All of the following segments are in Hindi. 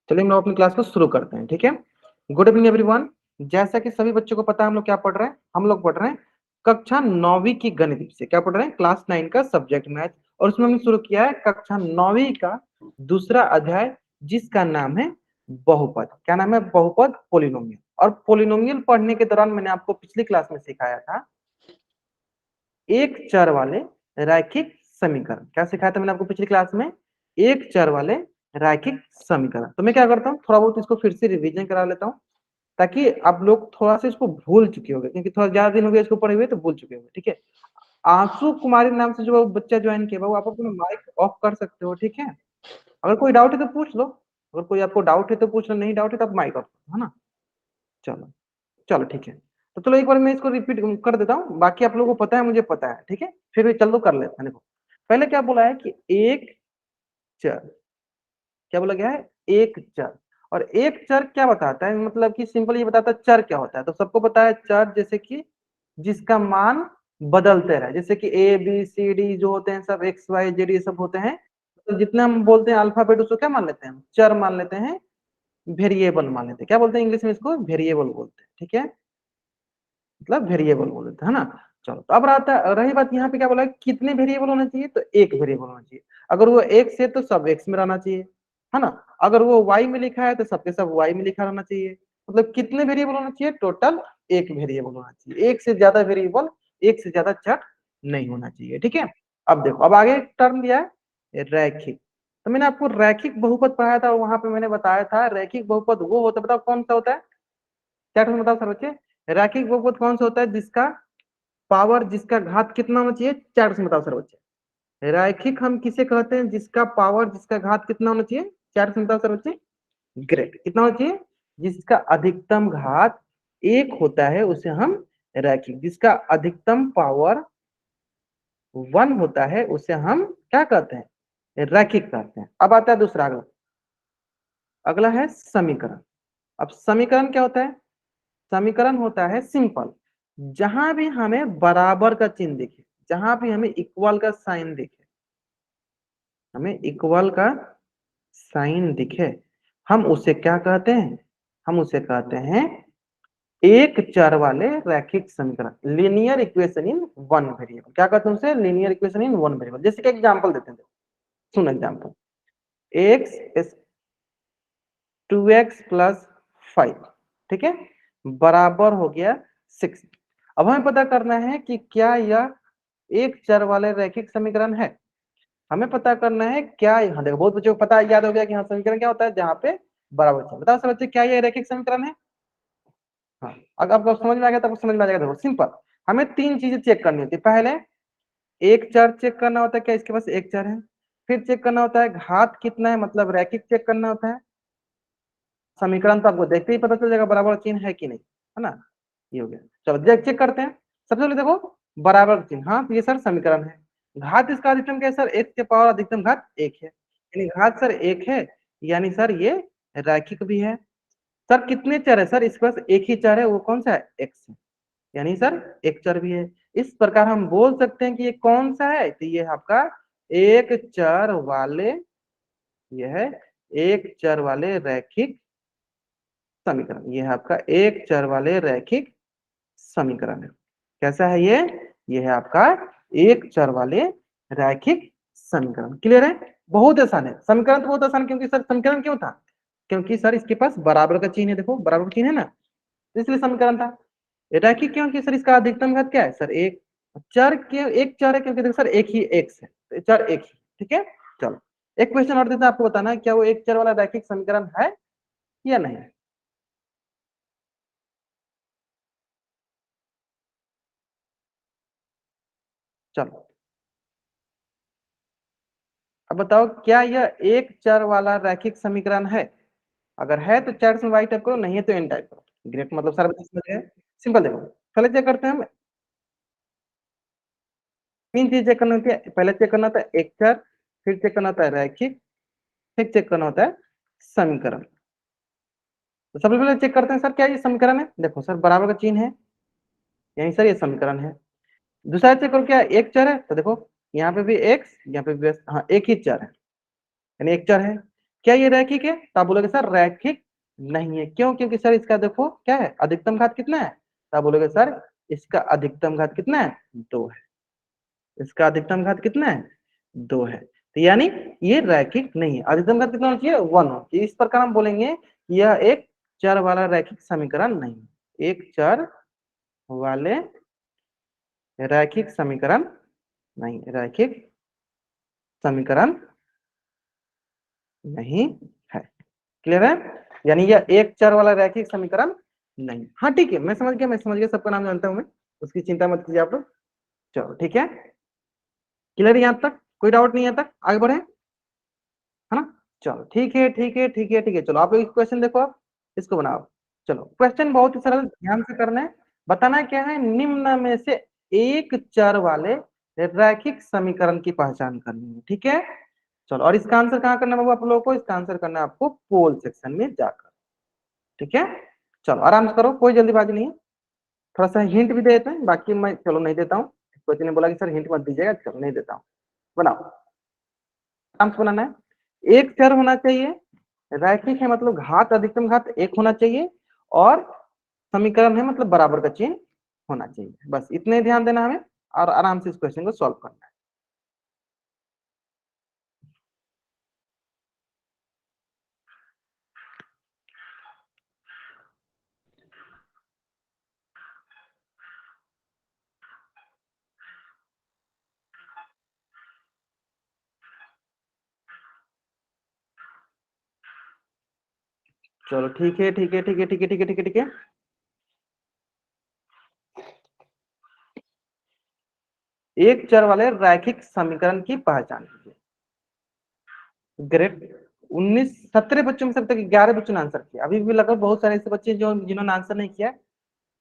चलिए हम लोग अपनी क्लास को शुरू करते हैं, ठीक है। Good evening everyone. जैसा कि सभी बच्चों को पता है हम लोग क्या पढ़ रहे हैं, हम लोग पढ़ रहे हैं कक्षा 9वीं की गणित विषय। क्या पढ़ रहे हैं? क्लास 9 का सब्जेक्ट मैथ। और उसमें हमने शुरू किया है कक्षा 9वीं का दूसरा अध्याय, जिसका नाम है बहुपद। क्या नाम है? बहुपद, पोलिनोमियल। और पोलिनोमियल पढ़ने के दौरान मैंने आपको पिछली क्लास में सिखाया था एक चर वाले रैखिक समीकरण। क्या सिखाया था मैंने आपको पिछली क्लास में? एक चर वाले रैखिक समीकरण। तो मैं क्या करता हूँ, थोड़ा बहुत इसको फिर से रिवीजन करा लेता हूँ, ताकि आप लोग थोड़ा सा इसको भूल चुके होंगे, क्योंकि थोड़ा ज्यादा दिन हो गया इसको पढ़े हुए, तो भूल चुके होंगे, ठीक है। आंसू कुमारी नाम से जो बच्चा ज्वाइन किया, वो आप अपना माइक ऑफ कर सकते हो, ठीक है। अगर कोई डाउट है तो पूछ लो, अगर कोई आपको डाउट है तो पूछ लो, नहीं डाउट है तो आप माइक ऑफ, है ना। चलो, चलो ठीक है। तो चलो एक बार मैं इसको रिपीट कर देता हूँ, बाकी आप लोगों को पता है, मुझे पता है, ठीक है। फिर भी चलो कर लेते हैं। देखो, पहले क्या बोला है कि एक चर, क्या बोला गया है? एक चर। और एक चर क्या बताता है? मतलब कि सिंपल ये बताता है चर क्या होता है। तो सबको पता है चर जैसे कि जिसका मान बदलते रहे, जैसे कि ए बी सी डी जो होते हैं सब, एक्स वाई जेड ये सब होते हैं। तो जितने हम बोलते हैं अल्फाबेट, उसको क्या मान लेते हैं? चर मान लेते हैं, वेरिएबल मान लेते हैं। क्या बोलते हैं इंग्लिश में? इसको वेरिएबल बोलते हैं, ठीक है। मतलब वेरिएबल बोल देते हैं, है ना। चलो, तो अब रही बात यहाँ पे क्या बोला है, कितने वेरिएबल होना चाहिए? तो एक वेरिएबल होना चाहिए। अगर वो एक्स है तो सब एक्स में रहना चाहिए, है ना। अगर वो वाई में लिखा है तो सबके सब वाई में लिखा रहना चाहिए। मतलब कितने वेरिएबल होना चाहिए? टोटल एक वेरिएबल होना चाहिए। एक से ज्यादा वेरिएबल, एक से ज्यादा चर नहीं होना चाहिए, ठीक है। अब देखो, अब आगे टर्म दिया है रैखिक। तो मैंने आपको रैखिक बहुपद पढ़ाया था, वहां पे मैंने बताया था रैखिक बहुपद वो होता है, बताओ कौन सा होता है? क्या टर्म बताओ सर बच्चे? रैखिक बहुपद कौन सा होता है? जिसका पावर, जिसका घात कितना होना चाहिए? 4 से बताओ सर बच्चे। रैखिक हम किसे कहते हैं? जिसका पावर, जिसका घात कितना होना चाहिए? 4 से बताओ सर बच्चे। ग्रेट, कितना होना चाहिए? जिसका अधिकतम घात एक होता है उसे हम रैखिक, जिसका अधिकतम पावर 1 होता है उसे हम क्या कहते हैं? रैखिक कहते हैं। अब आता है दूसरा, अगला अगला है समीकरण। अब समीकरण क्या होता है? समीकरण होता है सिंपल, जहां भी हमें बराबर का चिन्ह दिखे, जहां भी हमें इक्वल का साइन दिखे, हमें इक्वल का साइन दिखे, हम उसे क्या कहते हैं? हम उसे कहते हैं एक चर वाले रैखिक समीकरण, linear equation in one variable. क्या कहते हैं उसे? Linear equation in one variable. जैसे कि एग्जांपल देते हैं, सुन एग्जांपल, एक्स 2x प्लस 5, ठीक है, बराबर हो गया 6। अब हमें पता करना है कि क्या यह एक चर वाले रैखिक समीकरण है। हमें पता करना है क्या, हाँ देखो बहुत बच्चों को पता याद हो गया कि हाँ समीकरण क्या होता है जहाँ पे बराबर चिन्ह। बताओ सब बच्चे, क्या ये रैखिक समीकरण है? हाँ, अगर आपको समझ में आ गया तो आपको समझ में आ जाएगा। देखो सिंपल, हमें तीन चीजें चेक करनी होती है। पहले एक चर चेक करना होता है, क्या इसके पास एक चर है। फिर चेक करना होता है घात कितना है, मतलब रैखिक चेक करना होता है। समीकरण तो आपको देखते ही पता चल जाएगा बराबर चिन्ह है कि नहीं, है ना। ये हो गया। चलो देख चेक करते हैं। सबसे पहले देखो बराबर चिन्ह, हाँ तो ये सर समीकरण है। घात इसका अधिकतम क्या है सर? एक्स के पावर अधिकतम घात एक है, यानी घात सर एक है, यानी सर ये रैखिक भी है। सर कितने चर है? सर इसके पास एक ही चर है, वो कौन सा है? एक्स है, यानी सर एक चर भी है। इस प्रकार हम बोल सकते हैं कि ये कौन सा है? तो ये आपका एक चर वाले, यह है एक चर वाले रैखिक समीकरण। ये है आपका एक चर वाले रैखिक समीकरण है। कैसा है ये? ये है आपका एक चर वाले रैखिक समीकरण। क्लियर है? बहुत आसान है समीकरण, तो बहुत आसान। क्योंकि सर समीकरण क्यों था? क्योंकि सर इसके पास बराबर का चिन्ह है। देखो बराबर का चिन्ह है ना, इसलिए समीकरण था। रैखिक क्यों? कि सर इसका अधिकतम घात क्या है सर? एक। चर के एक चर है, क्योंकि देखो सर एक ही एक्स है, तो चर एक ही, ठीक है। चलो एक क्वेश्चन और देता है, आपको बताना है क्या वो एक चर वाला रैखिक समीकरण है या नहीं। चलो अब बताओ, क्या यह एक चर वाला रैखिक समीकरण है? अगर है तो चैट में वाई टाइप करो, नहीं है तो एन टाइप करो। ग्रेट, मतलब सारा बच्चे समझ गए। सिंपल देखो, पहले चेक करते हैं हम। तीन चीज चेक करनी होती है। पहले चेक करना होता है एक चर, फिर चेक करना होता है रैखिक, फिर चेक करना होता है समीकरण। तो सबसे पहले चेक करते हैं सर क्या ये समीकरण है। देखो सर बराबर का चिन्ह है, यानी सर ये समीकरण है। दूसरा चेक करो क्या एक चर है, तो देखो यहाँ पे भी एक्स, यहाँ पे भी हाँ एक ही चर है, यानी एक चर है। क्या ये रैखिक है? तो आप बोलोगे सर रैखिक नहीं है। क्यों? क्योंकि सर इसका देखो क्या है, अधिकतम घात कितना है? तो आप बोलोगे सर इसका अधिकतम घात कितना है? 2 है। इसका अधिकतम घात कितना है? 2 है। तो यानी ये रैखिक नहीं है। अधिकतम घात कितना होना चाहिए? 1 होना चाहिए। इस प्रकार हम बोलेंगे यह एक चर वाला रैखिक समीकरण नहीं है। एक चर वाले रैखिक समीकरण नहीं, रैखिक समीकरण नहीं है। क्लियर है? यानी यह एक चर वाला रैखिक समीकरण नहीं। हाँ ठीक है, मैं समझ गया, मैं समझ गया, सबका नाम जानता हूं मैं, उसकी चिंता मत कीजिए आप लोग। चलो ठीक है, क्लियर यहाँ तक? कोई डाउट नहीं है तक? आगे बढ़े, है ना? चलो ठीक है, ठीक है, ठीक है, ठीक है। चलो आप लोग क्वेश्चन देखो, आप इसको बनाओ। चलो क्वेश्चन बहुत ही सरल, ध्यान से करना है। बताना क्या है? निम्न में से एक चर वाले रैखिक समीकरण की पहचान करनी है। ठीक है, चलो। और इसका आंसर कहाँ करना है बाबू आप लोगों को? इसका आंसर करना है आपको पोल सेक्शन में जाकर। ठीक है, चलो आराम से करो, कोई जल्दीबाजी नहीं है। थोड़ा सा हिंट भी दे देते हैं, बाकी मैं चलो नहीं देता हूँ। कोई ने बोला कि सर हिंट मत दीजिएगा, चलो नहीं देता हूँ। बनाओ, आराम से बनाना है। एक चर होना चाहिए, रैखिक है मतलब घात अधिकतम घात एक होना चाहिए, और समीकरण है मतलब बराबर का चिन्ह होना चाहिए। बस इतने ध्यान देना हमें, और आराम से इस क्वेश्चन को सॉल्व करना है। चलो ठीक है, ठीक है, ठीक है, ठीक है, ठीक है, ठीक है, ठीक है। एक चर वाले रैखिक समीकरण की पहचान कीजिए। ग्रेट। 17 बच्चों में से अब तक 11 बच्चों ने आंसर किया। अभी भी लगभग बहुत सारे ऐसे बच्चे जो जिन्होंने आंसर नहीं किया।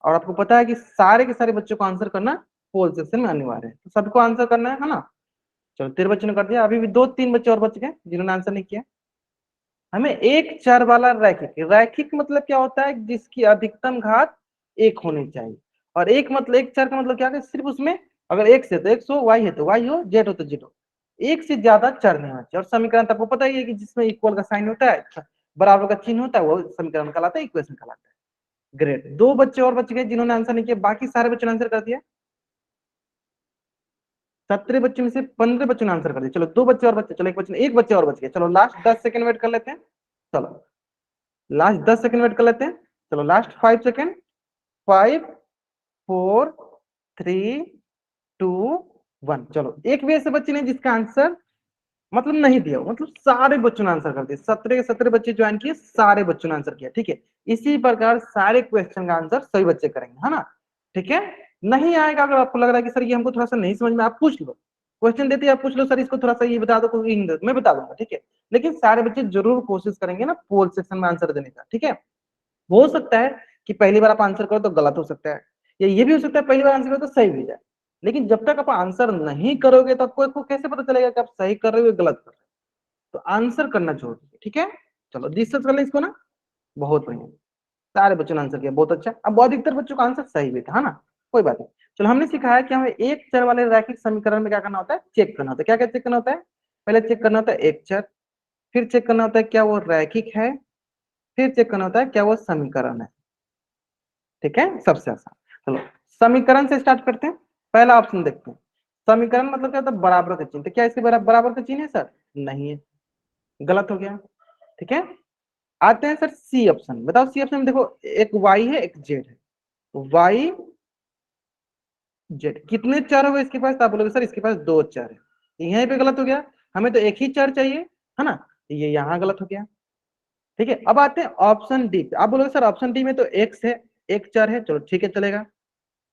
और आपको पता है कि सारे के सारे बच्चों को आंसर करना पोल सेक्शन में अनिवार्य है, तो सबको आंसर करना है ना? चलो 13 बच्चों ने कर दिया, अभी भी 2-3 बच्चे और बच गए जिन्होंने आंसर नहीं किया। हमें एक चर वाला रैखिक, रैखिक मतलब क्या होता है? जिसकी अधिकतम घात एक होनी चाहिए। और एक मतलब एक चर का मतलब क्या है? सिर्फ उसमें अगर x है तो x हो, y है तो y हो, z हो तो z हो। एक से ज्यादा चर नहीं होना चाहिए। और समीकरण तो आपको पता ही है कि जिसमें इक्वल का साइन होता है, बराबर का चिन्ह होता है, वो समीकरण कहलाता है, इक्वेशन कहलाता है। ग्रेट, 2 बच्चे और बच गए जिन्होंने आंसर नहीं किया, बाकी सारे बच्चों ने आंसर कर दिया। 17 बच्चों में से 15 बच्चों ने आंसर कर दिया। चलो 2 बच्चे और बच्चे, चलो एक बच्चे और बच गए। चलो लास्ट 10 सेकंड वेट कर लेते हैं। चलो लास्ट 10 सेकंड वेट कर लेते हैं। चलो लास्ट 5 सेकंड। 5, 4, 3, 2, 1। चलो एक भी ऐसे बच्चे नहीं जिसका आंसर मतलब नहीं दिया, मतलब सारे बच्चों ने आंसर कर दिया। 17 के 17 बच्चे ज्वाइन किए, सारे बच्चों ने आंसर किया। ठीक है, इसी प्रकार सारे क्वेश्चन का आंसर सही बच्चे करेंगे, है ना? ठीक है, नहीं आएगा अगर आपको लग रहा है कि सर ये हमको थोड़ा सा नहीं समझ में, आप पूछ लो, क्वेश्चन देते आप पूछ लो, सर इसको थोड़ा सा ये बता दो, कोई मैं बता दूंगा। ठीक है, लेकिन सारे बच्चे जरूर कोशिश करेंगे ना पोल सेक्शन में आंसर देने का। ठीक है, हो सकता है कि पहली बार आप आंसर करो तो गलत हो सकता है, या ये भी हो सकता है पहली बार आंसर करो तो सही भी जाए। लेकिन जब तक आप आंसर नहीं करोगे तो आपको कैसे पता चलेगा कि आप सही कर रहे हो या गलत कर रहे हो? तो आंसर करना जरूरी है। ठीक है, चलो डिस्कस कर लें इसको ना। बहुत बढ़िया, सारे बच्चों ने आंसर किया, बहुत अच्छा। अब अधिकतर बच्चों का आंसर सही भी था, है ना? कोई बात नहीं। चलो हमने सीखा है कि हमें एक चर वाले रैखिक समीकरण में क्या करना होता है? चेक करना होता है। क्या क्या चेक करना होता है? पहले चेक करना होता है एक चर, फिर चेक करना होता है क्या वो रैखिक है, फिर चेक करना होता है क्या वो समीकरण है। ठीक है, सबसे आसान। चलो समीकरण से स्टार्ट करते हैं। पहला ऑप्शन देखते हैं। समीकरण मतलब क्या होता है? बराबर का चिन्ह। तो क्या इसके बराबर का चिन्ह है सर? नहीं है, गलत हो गया। ठीक है, आते हैं सर सी ऑप्शन। बताओ सी ऑप्शन में देखो, एक y है एक z है। y z कितने चर हो गए इसके पास? तो आप बोलोगे सर इसके पास 2 चर है, तो यहीं पे गलत हो गया। हमें तो एक ही चर चाहिए, है ना? तो ये यहाँ गलत हो गया। ठीक है, अब आते हैं ऑप्शन डी पे। आप बोलोगे सर ऑप्शन डी में तो x है, एक चर है, चलो ठीक है चलेगा।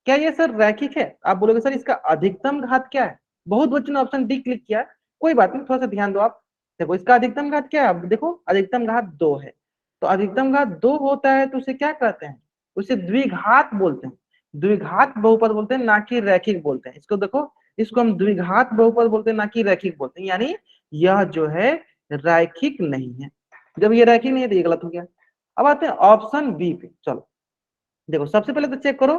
क्या ये सर रैखिक है? आप बोलोगे सर इसका अधिकतम घात क्या है? बहुत बच्चों ने ऑप्शन डी क्लिक किया, कोई बात नहीं, थोड़ा सा ध्यान दो आप। देखो इसका अधिकतम घात क्या है? अब देखो अधिकतम घात 2 है, तो अधिकतम घात 2 होता है तो उसे क्या कहते हैं? उसे द्विघात बोलते हैं। द्विघात बहुपद बोलते हैं, ना कि रैखिक बोलते हैं। इसको देखो, इसको हम द्विघात बहुपद बोलते हैं, ना कि रैखिक बोलते हैं। यानी यह जो है रैखिक नहीं है। जब ये रैखिक नहीं है तो ये गलत हो गया। अब आते हैं ऑप्शन बी पे। चलो देखो, सबसे पहले तो चेक करो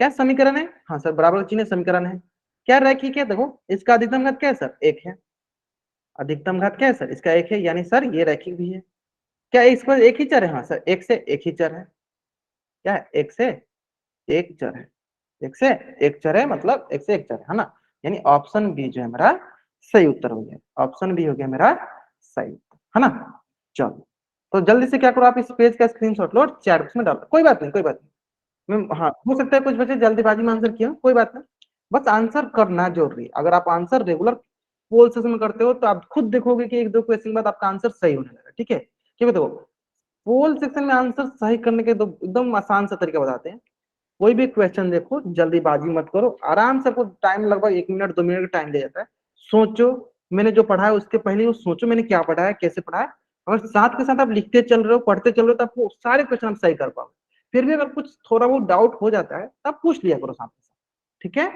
क्या समीकरण है। हाँ सर, बराबर का चिन्ह है, समीकरण है। क्या रैखिक है? देखो इसका अधिकतम घात क्या है सर? एक है। अधिकतम घात क्या है सर, इसका एक है, यानी सर ये रैखिक भी है। क्या इस पर एक ही चर है? हाँ सर, एक से एक ही चर है। क्या है? एक से एक चर है। एक से एक चर है मतलब एक से एक चर है ना। यानी ऑप्शन बी जो है मेरा सही उत्तर हो गया। ऑप्शन बी हो गया मेरा सही उत्तर, है ना। चलो, तो जल्दी से क्या करो, आप इस पेज का स्क्रीनशॉट लो और चैट बॉक्स में डालो। कोई बात नहीं, कोई बात नहीं। हाँ, हो सकता है कुछ बच्चे जल्दीबाजी में आंसर किया, कोई बात नहीं। बस आंसर करना जरूरी है। अगर आप आंसर रेगुलर पोल सेशन में करते हो तो आप खुद देखोगे कि एक दो क्वेश्चन बाद आपका आंसर सही होने लगेगा। ठीक है, क्योंकि देखो पोल सेक्शन में आंसर सही करने के दो एकदम आसान सा तरीका बताते हैं। कोई भी क्वेश्चन देखो, जल्दीबाजी मत करो, आराम से। आपको टाइम लगभग 1 मिनट 2 मिनट का टाइम दे जाता है। सोचो, मैंने जो पढ़ा है उसके पहले वो सोचो मैंने क्या पढ़ा है, कैसे पढ़ा है। और साथ के साथ आप लिखते चल रहे हो, पढ़ते चल रहे हो, तो आपको सारे क्वेश्चन आप सही कर पाओगे। फिर भी अगर कुछ थोड़ा बहुत डाउट हो जाता है तब पूछ लिया करो साथ के साथ। ठीक है,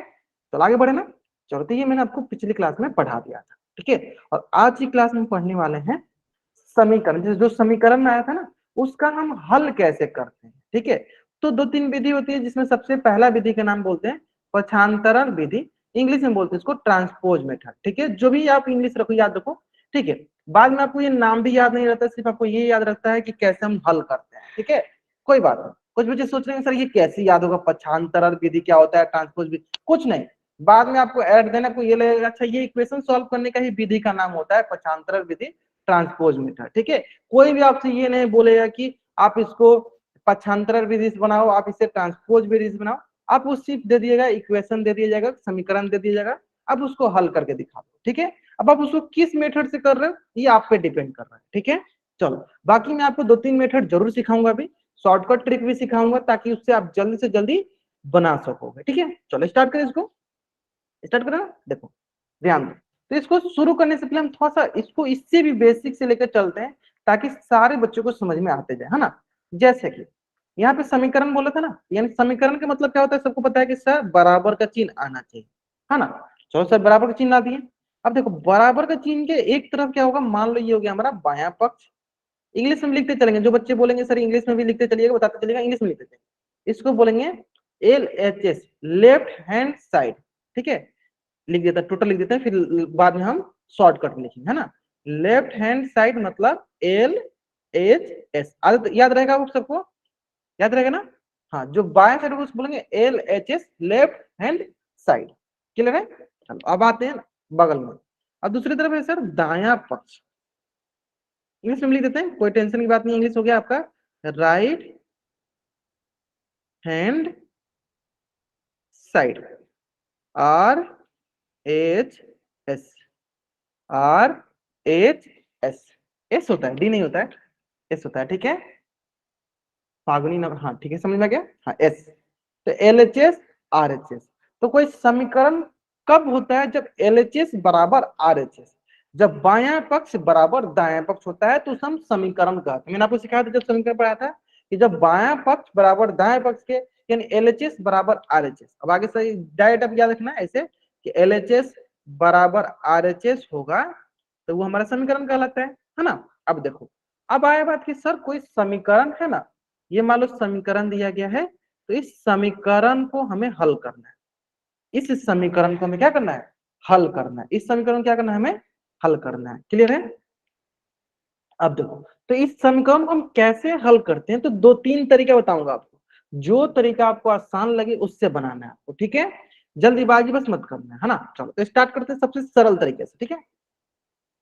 चलो आगे बढ़े ना। चलो, तो ये मैंने आपको पिछली क्लास में पढ़ा दिया था। ठीक है, और आज की क्लास में पढ़ने वाले हैं समीकरण। जो समीकरण में आया था ना, उसका हम हल कैसे करते हैं। ठीक है, तो दो तीन विधि होती है, जिसमें सबसे पहला विधि का नाम बोलते हैं पक्षांतरण विधि। इंग्लिश में बोलते हैं इसको ट्रांसपोज मेथड। ठीक है, जो भी आप इंग्लिश रखो, याद रखो। ठीक है, बाद में आपको ये नाम भी याद नहीं रहता, सिर्फ आपको ये याद रखता है कि कैसे हम हल करते हैं। ठीक है, कोई बात नहीं। कुछ बच्चे सोच रहे हैं सर ये कैसे याद होगा, पक्षांतरण विधि क्या होता है, ट्रांसपोज विधि, कुछ नहीं। बाद में आपको ऐड देना, आपको ये लगेगा अच्छा ये इक्वेशन सॉल्व करने का ही विधि का नाम होता है पक्षांतरण विधि, ट्रांसपोज मेथड। ठीक है, कोई भी आपसे ये नहीं बोलेगा कि आप इसको पक्षांतर विधि से बनाओ, आप इसे ट्रांसपोज विधि से बनाओ। आप वो सिर्फ दे दिएगा, इक्वेशन दे दिया जाएगा, समीकरण दे दिया जाएगा, आप उसको हल करके दिखा दो। ठीक है, अब आप उसको किस मेथड से कर रहे हो ये आप पे डिपेंड कर रहा है। ठीक है, चलो, बाकी मैं आपको 2-3 मेथड जरूर सिखाऊंगा अभी, शॉर्टकट ट्रिक भी सिखाऊंगा, ताकि उससे आप जल्दी से जल्दी बना सकोगे। ठीक है, चलो स्टार्ट करें इसको। स्टार्ट करें ना, देखो ध्यान दो। तो इसको शुरू करने से पहले हम थोड़ा सा इसको इससे भी बेसिक से लेकर चलते हैं, ताकि सारे बच्चों को समझ में आते जाए, है ना। जैसे कि यहाँ पे समीकरण बोला था ना, यानी समीकरण का मतलब क्या होता है, सबको पता है कि सर बराबर का चिन्ह आना चाहिए, है ना। चलो सर, बराबर का चिन्ह ला दिए। अब देखो, बराबर का चिन्ह के एक तरफ क्या होगा, मान लो ये हो गया हमारा बायां पक्ष। इंग्लिश में लिखते चलेंगे, जो बच्चे बोलेंगे सर इंग्लिश में भी लिखते चलिएगा, बताते चलिएगा, इंग्लिश में लिखते चलिए। इसको बोलेंगे LHS, लेफ्ट हैंड साइड। ठीक है, लिख देता, टोटल लिख देते हैं, फिर बाद में हम शॉर्टकट में लिखेंगे, है ना। लेफ्ट हैंड साइड मतलब LHS, याद रहेगा वो सबको, याद रहेगा ना। हाँ, जो बाएं साइड को बोलेंगे LHS, left hand side. Clear है। चलो अब आते हैं बगल में। अब दूसरी तरफ है सर दाया पक्ष। इंग्लिश में लिख देते हैं, कोई टेंशन की बात नहीं, इंग्लिश हो गया आपका right hand side, RHS, RHS। S होता है, डी नहीं होता है, एस होता है। ठीक है, फागुनी नंबर, हाँ ठीक है, समझ में आ गया। हाँ एस, तो LHS RHS। तो कोई समीकरण कब होता है, जब LHS बराबर RHS, जब बायां पक्ष बराबर दायां पक्ष होता है तो हम समीकरण कहते हैं। मैंने आपको सिखाया था जब समीकरण पढ़ाया था कि जब बायां पक्ष बराबर दाएं पक्ष के, यानी LHS बराबर RHS। अब आगे से डायरेक्ट अब याद रखना है ऐसे कि LHS बराबर RHS होगा तो वो हमारा समीकरण कहलाता है ना। अब देखो, अब आया बात कि सर कोई समीकरण है ना, ये मान लो समीकरण दिया गया है, तो इस समीकरण को हमें हल करना है। इस समीकरण को हमें क्या करना है, हल करना है। इस समीकरण को क्या करना है, हमें हल करना है। क्लियर है। अब देखो, तो इस समीकरण को हम कैसे हल करते हैं, तो 2-3 तरीका बताऊंगा आपको, जो तरीका आपको आसान लगे उससे बनाना है आपको। ठीक है, जल्दीबाजी बस मत करना है ना। चलो तो स्टार्ट करते हैं सबसे सरल तरीके से। ठीक है,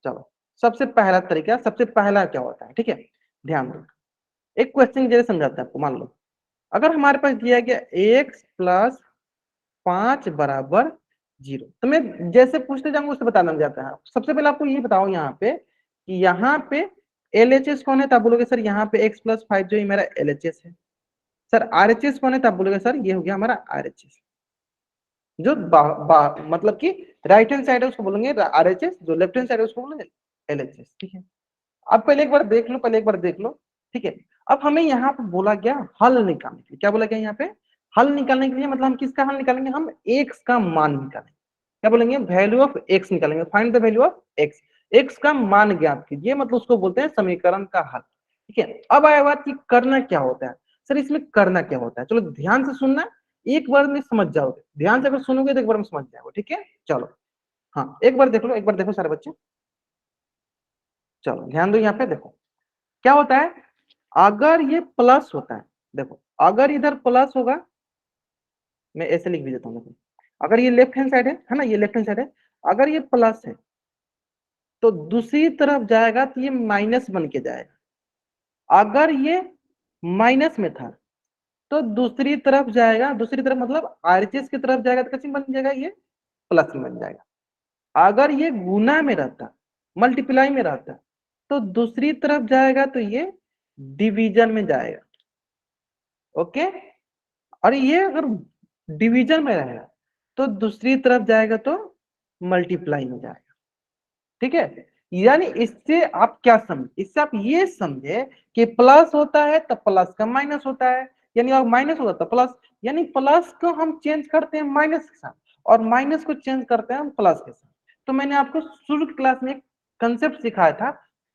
चलो सबसे पहला तरीका, सबसे पहला क्या होता है, ठीक है, ध्यान दो। एक क्वेश्चन जैसे समझाते हैं आपको। मान लो अगर हमारे पास दिया गया x+5 बराबर 0, तो मैं जैसे पूछते जाऊंगा उससे बताना जाता है। सबसे पहले आपको ये बताओ यहाँ पे कि यहाँ पे LHS कौन है, तब बोलोगे सर यहाँ पे x+5 जो ये मेरा LHS है। सर RHS कौन है, तब बोलोगे सर ये हो गया हमारा RHS। जो मतलब कि राइट हैंड साइड है उसको बोलेंगे RHS, जो लेफ्ट हैंड साइड है उसको बोलेंगे LHS। ठीक है, अब पहले एक बार देख लो, पहले एक बार देख लो। ठीक है, अब हमें यहाँ पे बोला गया हल निकालने के लिए। क्या बोला गया यहाँ पे, हल निकालने के लिए, मतलब हम किसका हल निकालेंगे, हम एक्स का मान निकालेंगे। क्या बोलेंगे, वैल्यू ऑफ एक्स निकालेंगे, find the value of x. X का मान ज्ञात कीजिए, मतलब उसको बोलते हैं समीकरण का हल। ठीक है, अब आया बात कि करना क्या होता है। सर इसमें करना क्या होता है, चलो ध्यान से सुनना, एक बार में समझ जाओगे। ध्यान से अगर सुनोगे तो एक बार में समझ जाओगे। ठीक है, चलो हाँ, एक बार देख लो, एक बार देखो सारे बच्चे। चलो ध्यान दो, यहाँ पे देखो क्या होता है, अगर ये प्लस होता है, देखो अगर इधर प्लस होगा, मैं ऐसे लिख भी देता हूँ, अगर ये लेफ्ट हैंड साइड है ना, ये लेफ्ट हैंड साइड है, अगर ये प्लस है तो दूसरी तरफ जाएगा तो ये माइनस बन के जाएगा। अगर ये माइनस में था तो दूसरी तरफ जाएगा, दूसरी तरफ मतलब आरएचएस की तरफ जाएगा तो कैसे बन जाएगा, ये प्लस में बन जाएगा। अगर ये गुना में रहता, मल्टीप्लाई में रहता, तो दूसरी तरफ जाएगा तो ये डिवीजन में जाएगा। ओके, और ये अगर डिवीजन में रहेगा तो दूसरी तरफ जाएगा तो मल्टीप्लाई में जाएगा। ठीक है, यानी इससे आप क्या समझे, इससे आप ये समझे कि प्लस होता है तो प्लस का माइनस होता है, यानी अगर माइनस होता है तो प्लस, यानी प्लस को हम चेंज करते हैं माइनस के साथ और माइनस को चेंज करते हैं हम प्लस के साथ। तो मैंने आपको शुरू की क्लास में एक कंसेप्ट सिखाया था,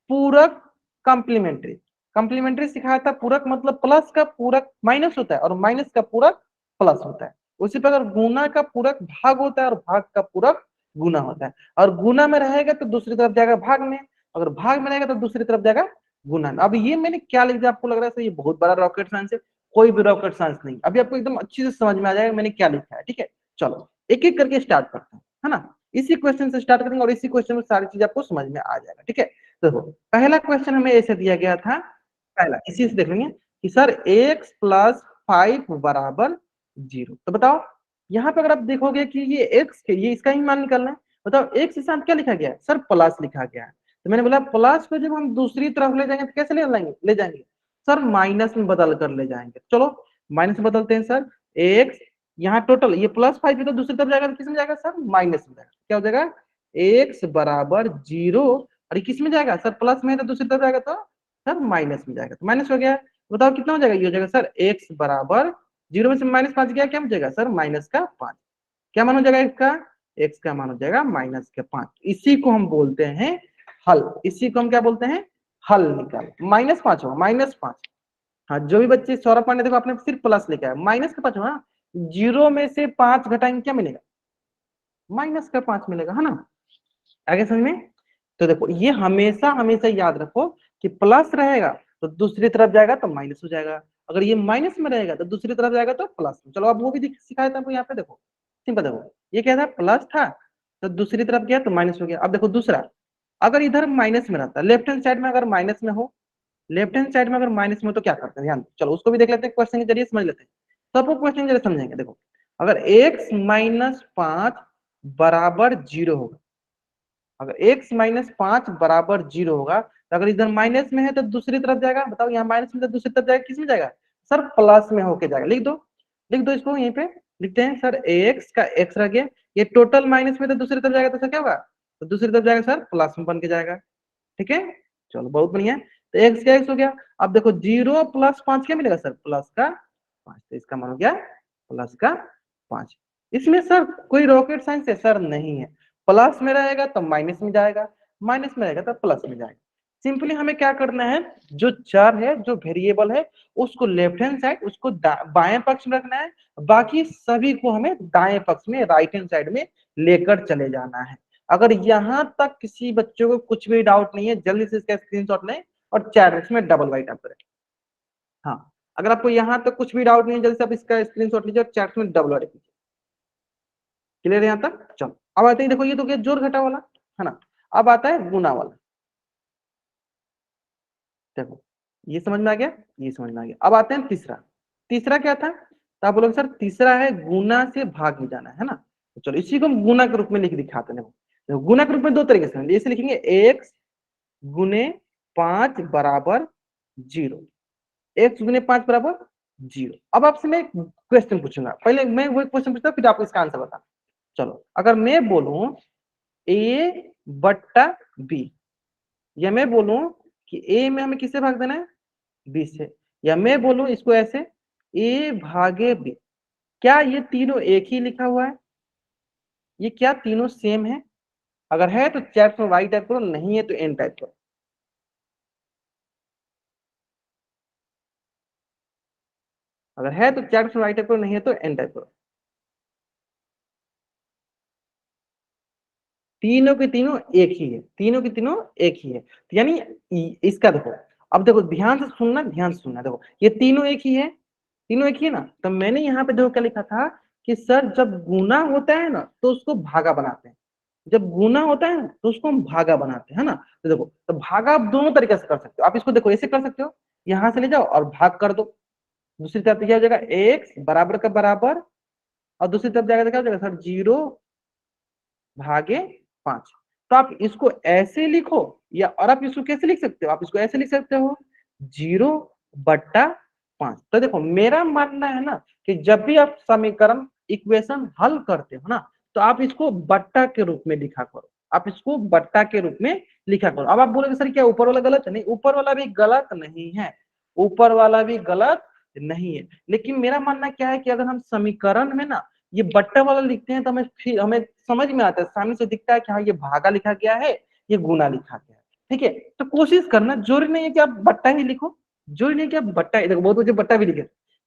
पूरक कॉम्प्लीमेंट्री। कॉम्प्लीमेंट्री सिखाया था, पूरक मतलब प्लस का पूरक माइनस होता है और माइनस का पूरक प्लस होता है। उसी प्रकार गुना का पूरक भाग होता है और भाग का पूरक गुना होता है। और गुना में रहेगा तो दूसरी तरफ जाएगा भाग में, अगर भाग में रहेगा तो दूसरी तरफ जाएगा गुना में। अब ये मैंने क्या लिख दिया, आपको लग रहा है ये बहुत बड़ा रॉकेट साइंस है? कोई भी रॉकेट साइंस नहीं, अभी आपको एकदम अच्छी से समझ में आ जाएगा मैंने क्या लिखा है। ठीक है, चलो एक एक करके स्टार्ट करते हैं, है ना। इसी क्वेश्चन से स्टार्ट करेंगे और इसी क्वेश्चन में सारी चीज आपको समझ में आ जाएगा। ठीक है, देखो पहला क्वेश्चन हमें ऐसे दिया गया था, पहला इसी से देख लेंगे कि सर एक्स प्लस 5 बराबर 0। तो बताओ यहाँ पे अगर आप देखोगे कि ये एक्स के, ये इसका ही मान निकालना है, बताओ एक्स के साथ क्या लिखा गया है, सर प्लस लिखा गया है। तो मैंने बोला प्लस को जब हम दूसरी तरफ ले जाएंगे तो कैसे ले जाएंगे सर, माइनस में बदल कर ले जाएंगे। चलो माइनस में बदलते हैं सर, एक्स यहाँ टोटल ये +5 है तो दूसरी तरफ जाएगा तो किस में जाएगा सर, माइनस में जाएगा। क्या हो जाएगा, एक्स बराबर 0, और ये किस में जाएगा सर, प्लस में है तो दूसरी तरफ जाएगा तो सर माइनस में जाएगा, तो माइनस हो गया। बताओ कितना हो जाएगा, ये हो जाएगा सर एक्स बराबर 0 में से -5 गया, क्या हो जाएगा सर -5। क्या मान हो जाएगा इसका, एक्स का मान हो जाएगा -5। इसी को हम बोलते हैं हल, इसी को हम क्या बोलते हैं, हल निकाल। -5 होगा, -5। हाँ जो भी बच्चे सौरभ पांडे, देखो आपने सिर्फ प्लस लिखा है, माइनस का 5 होगा, 0 में से 5 घटाएंगे क्या मिलेगा, -5 मिलेगा, है ना। आगे समझ में। तो देखो ये हमेशा हमेशा याद रखो कि प्लस रहेगा तो दूसरी तरफ जाएगा तो माइनस हो जाएगा, अगर ये माइनस में रहेगा तो दूसरी तरफ जाएगा तो प्लस में। चलो अब वो भी सिखाया था आपको, यहाँ पे देखो सिंपल, देखो ये क्या था, प्लस था तो दूसरी तरफ गया तो माइनस हो गया। अब देखो दूसरा, अगर इधर माइनस में रहता, लेफ्ट हैंड साइड में अगर माइनस में हो, लेफ्ट हैंड साइड में अगर माइनस में हो तो क्या करते हैं, ध्यान दो। चलो उसको भी देख लेते हैं, क्वेश्चन के जरिए समझ लेते हैं, तो आपको क्वेश्चन के जरिए समझेंगे। देखो अगर x-5 बराबर 0 होगा, अगर x-5 बराबर 0 होगा तो अगर इधर माइनस में है तो दूसरी तरफ जाएगा, बताओ यहाँ माइनस में तो दूसरी तरफ जाएगा, किस में जाएगा सर, प्लस में होके जाएगा। लिख दो, लिख दो इसको, यहीं पे लिखते हैं सर, x का x रह गया, ये टोटल माइनस में तो दूसरी तरफ जाएगा तो सर क्या होगा, तो दूसरी तरफ जाएगा सर प्लस में बन के जाएगा। ठीक है, चलो बहुत बढ़िया। तो एक्स का एक्स हो गया। अब देखो 0 + 5 क्या मिलेगा सर, +5। तो इसका मान हो गया +5। इसमें सर कोई रॉकेट साइंस है सर, नहीं है। प्लस में रहेगा तो माइनस में जाएगा, माइनस में रहेगा तो प्लस में जाएगा। सिंपली हमें क्या करना है, जो चर है, जो वेरिएबल है, उसको लेफ्ट हैंड साइड, उसको बाएं पक्ष में रखना है, बाकी सभी को हमें दाएं पक्ष में, राइट हैंड साइड में लेकर चले जाना है। अगर यहाँ तक किसी बच्चों को कुछ भी डाउट नहीं है, जल्दी से इसका स्क्रीनशॉट लें और चैट में डबल राइट आप करें। हाँ, अगर आपको यहाँ तक कुछ भी डाउट नहीं है, जल्दी से आप इसका स्क्रीनशॉट लीजिए और चैट में डबल राइट कीजिए। क्लियर है यहाँ तक। चलो अब आते हैं, देखो ये तो क्या जोड़ घटा वाला, है ना। अब आता है गुना वाला। देखो ये समझ में आ गया, ये समझ में आ गया। अब आते हैं तीसरा। तीसरा क्या था, तो आप बोलोगे सर तीसरा है गुना से भाग में जाना, है ना। तो चलो इसी को हम गुना के रूप में लिख दिखाते हैं। देखो गुना के रूप में दो तरीके से, ऐसे लिखेंगे एक्स गुने 5 बराबर 0, एक्स गुने 5 बराबर 0। अब आपसे मैं क्वेश्चन पूछूंगा, पहले मैं वही क्वेश्चन पूछता फिर आपको इसका आंसर बताना। चलो अगर मैं बोलूं ए बट्टा बी, या मैं बोलूं कि ए में हमें किससे भाग देना है, बी से, या मैं बोलूं इसको ऐसे ए भागे बी, क्या ये तीनों एक ही लिखा हुआ है, ये क्या तीनों सेम है? अगर है तो चैट में वाई टाइप करो, नहीं है तो एन टाइप करो। अगर है तो चैट में वाई टाइप करो, नहीं है तो एन टाइप करो। तीनों के तीनों एक ही है, तीनों के तीनों एक ही है। तो यानी इसका देखो, अब देखो ध्यान से सुनना, देखो ये तीनों एक ही है, तीनों एक ही है ना। तो मैंने यहाँ पे देखो क्या लिखा था कि सर जब गुना होता है ना तो उसको भागा बनाते हैं, जब गुना होता है ना तो उसको हम भागा बनाते हैं, है ना। तो देखो, तो भागा आप दोनों तरीके से कर सकते हो। आप इसको देखो ऐसे कर सकते हो, यहां से ले जाओ और भाग कर दो। दूसरी तरफ क्या हो जाएगा, एक्स बराबर का बराबर, और दूसरी तरफ जाएगा तो क्या हो जाएगा सर, 0/5। तो आप इसको ऐसे लिखो, या और आप इसको कैसे लिख सकते हो, आप इसको ऐसे लिख सकते हो 0/5। तो देखो मेरा मानना है ना कि जब भी आप समीकरण इक्वेशन हल करते हो ना, तो आप इसको बट्टा के रूप में लिखा करो, आप इसको बट्टा के रूप में लिखा करो। अब आप बोलोगे सर क्या ऊपर वाला गलत है? नहीं, ऊपर वाला भी गलत नहीं है, ऊपर वाला भी गलत नहीं है। लेकिन मेरा मानना क्या है कि अगर हम समीकरण में ना ये बट्टा वाला लिखते हैं तो हमें समझ में आता है, सामने से दिखता है कि हाँ ये भागा लिखा गया है, ये गुना लिखा गया है। ठीक है, तो कोशिश करना, जरूरी नहीं है कि आप बट्टा ही लिखो, जरूरी नहीं कि आप बट्टा ही देखो, बहुत बच्चे बट्टा भी लिखे,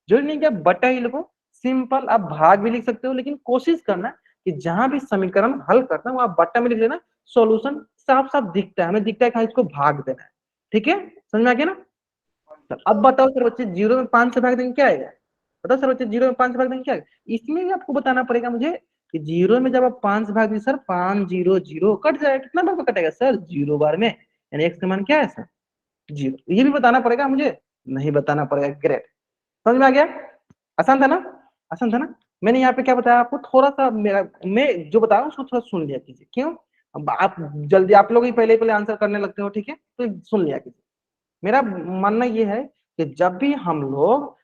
जरूरी नहीं कि आप बट्टा ही लिखो, सिंपल आप भाग भी लिख सकते हो। लेकिन कोशिश करना कि जहां भी समीकरण हल करना है वो आप बट्टा में लिख लेना, सॉल्यूशन साफ साफ दिखता है, हमें दिखता है कि हाँ इसको भाग देना है। ठीक है, समझ में आ गया ना। अब बताओ सर बच्चे, 0 में 5 से भाग देंगे क्या आएगा? बताओ सर बच्चे, 0 में 5 से भाग देंगे क्या आएगा? इसमें भी आपको बताना पड़ेगा मुझे कि 0 में जब आप 5 से भाग देंगे सर, 5 0 0 कट जाएगा, कितना बार में कटेगा सर, 0 बार में, यानी x का मान क्या है सर, 0। ये भी बताना पड़ेगा मुझे, नहीं बताना पड़ेगा, ग्रेट। समझ में आ गया, आसान था ना, आसान था ना। मैंने यहाँ पे क्या बताया आपको, थोड़ा सा मेरा मैं जो बता रहा हूँ उसको थोड़ा सुन लिया कीजिए, क्यों, अब आप जल्दी, आप लोग ही पहले पहले आंसर करने लगते हो, ठीक है, तो सुन लिया कीजिए। मेरा मानना ये है कि जब भी हम लोग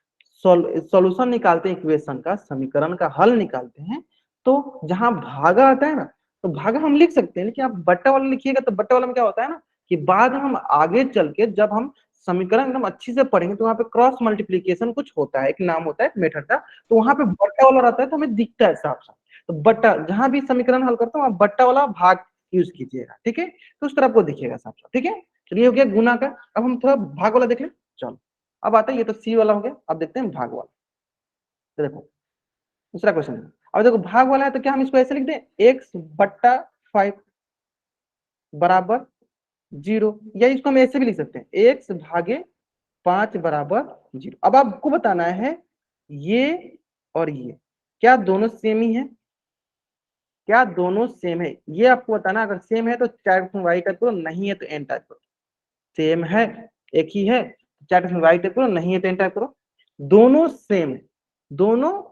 सॉल्यूशन निकालते हैं, इक्वेशन का, समीकरण का हल निकालते हैं, तो जहां भागा आता है ना, तो भागा हम लिख सकते हैं। लेकिन आप बट्टा वाला लिखिएगा तो बट्टा वाला में क्या होता है ना कि बाद में हम आगे चल के जब हम समीकरण एकदम अच्छी से पढ़ेंगे तो वहां पे क्रॉस मल्टीप्लीकेशन कुछ होता है, एक नाम होता है, मेथड का, तो वहां पे बट्टा वाला रहता है तो हमें दिखता है साफ साफ। तो बट्टा, जहां भी समीकरण हल करता हूँ आप बट्टा वाला भाग यूज कीजिएगा, ठीक है, तो उस तरह आपको दिखेगा साफ साफ। ठीक है, चलिए हो गया गुना का। अब हम थोड़ा भाग वाला देख लें, चलो। अब आता है, ये तो सी वाला हो गया, अब देखते हैं भाग वाला। तो देखो दूसरा क्वेश्चन है, अब देखो भाग वाला है तो क्या हम इसको ऐसे लिख दें, x/5 बराबर 0, या इसको हम ऐसे भी लिख सकते हैं, x/5 बराबर 0। अब आपको बताना है ये और ये क्या दोनों सेम ही है, क्या दोनों सेम है, ये आपको बताना। अगर सेम है तो 4 टाइप करो, नहीं है तो n टाइप करो। सेम है, एक ही है, 4 टाइप करो, नहीं है तो n टाइप करो। दोनों सेम है, दोनों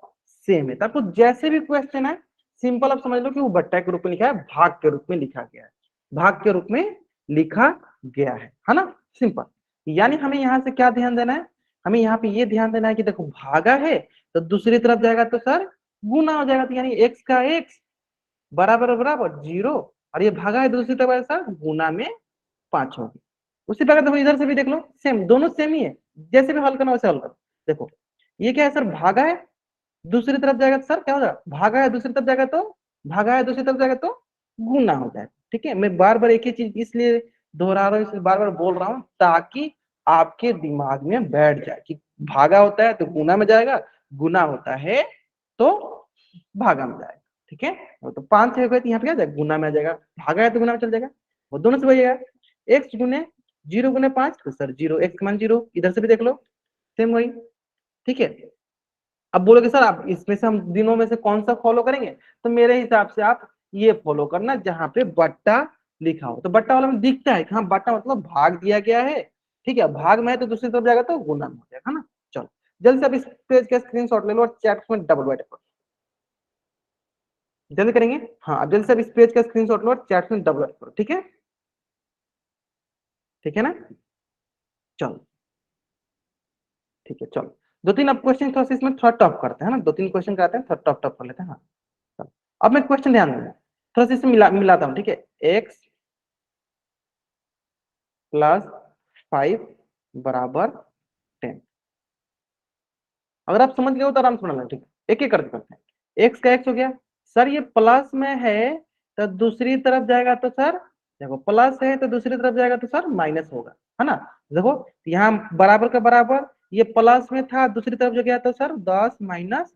सेम है, तो आपको जैसे भी क्वेश्चन है सिंपल आप समझ लो कि वो बट्टा के रूप में लिखा है, भाग के रूप में लिखा गया है, भाग के रूप में लिखा गया है ना, सिंपल। यानी हमें यहाँ से क्या ध्यान देना है, हमें यहाँ पे ये ध्यान देना है कि देखो भागा है तो दूसरी तरफ जाएगा तो सर गुना हो जाएगा, तो यानी x का x बराबर बराबर 0, और ये भागा है दूसरी तरफ सर गुना में 5 होगी। उसी प्रकार देखो इधर से भी देख लो, सेम, दोनों सेम ही है, जैसे भी हल करना वैसे हल करो। देखो ये क्या है सर, भागा है, दूसरी तरफ जाएगा तो सर क्या हो जाएगा, भागा है दूसरी तरफ जाएगा तो, भागा है दूसरी तरफ जाएगा तो गुना हो जाएगा। ठीक है, मैं बार बार एक ही चीज इसलिए दोहरा रहा हूँ, इसलिए बार बार बोल रहा हूँ ताकि आपके दिमाग में बैठ जाए कि भागा होता है तो गुना में जाएगा, गुना होता है तो भागा में जाएगा। ठीक है, तो 5 से यहाँ पे क्या जाएगा, गुना में आ जाएगा, भागा है तो गुना में चल जाएगा, वो दोनों से वही है। एक्स गुने 0 गुने 5 तो सर 0, एक्स का मान 0, इधर से भी देख लो सेम वही। ठीक है, अब बोलोगे सर आप इसमें से हम दिनों में से कौन सा फॉलो करेंगे, तो मेरे हिसाब से आप ये फॉलो करना जहां पे बट्टा लिखा हो, तो बट्टा वाला में दिखता है कि हाँ बट्टा मतलब भाग दिया गया है। ठीक है, भाग में है तो दूसरी तरफ जाएगा तो गुना में हो जाएगा, है ना। चलो जल्दी से अब इस पेज का स्क्रीनशॉट ले लो और चैट में डबल बाइट करो, जल्दी करेंगे। हाँ, अब जल्दी से अब इस पेज का स्क्रीनशॉट लो और चैट में डबल बाइट करो, ठीक है, ठीक है ना। चलो ठीक है, चलो दो तीन अब क्वेश्चन थोड़ा सा इसमें थोड़ा टफ करते हैं ना, दो तीन क्वेश्चन कराते हैं, थोड़ा टफ टफ कर लेते हैं। हाँ चलो, अब मैं क्वेश्चन ध्यान देना, थोड़ा सा इसमें मिलाता हूँ, ठीक है। x+5 बराबर 10, अगर आप समझ गए हो तो आराम से बना लें, ठीक है, एक एक करके करते हैं। एक्स का एक्स हो गया सर, ये प्लस में है तो दूसरी तरफ जाएगा तो सर, देखो प्लस है तो दूसरी तरफ जाएगा तो सर माइनस होगा, है ना। देखो यहाँ बराबर का बराबर, ये प्लस में था, दूसरी तरफ जो गया तो सर 10-5,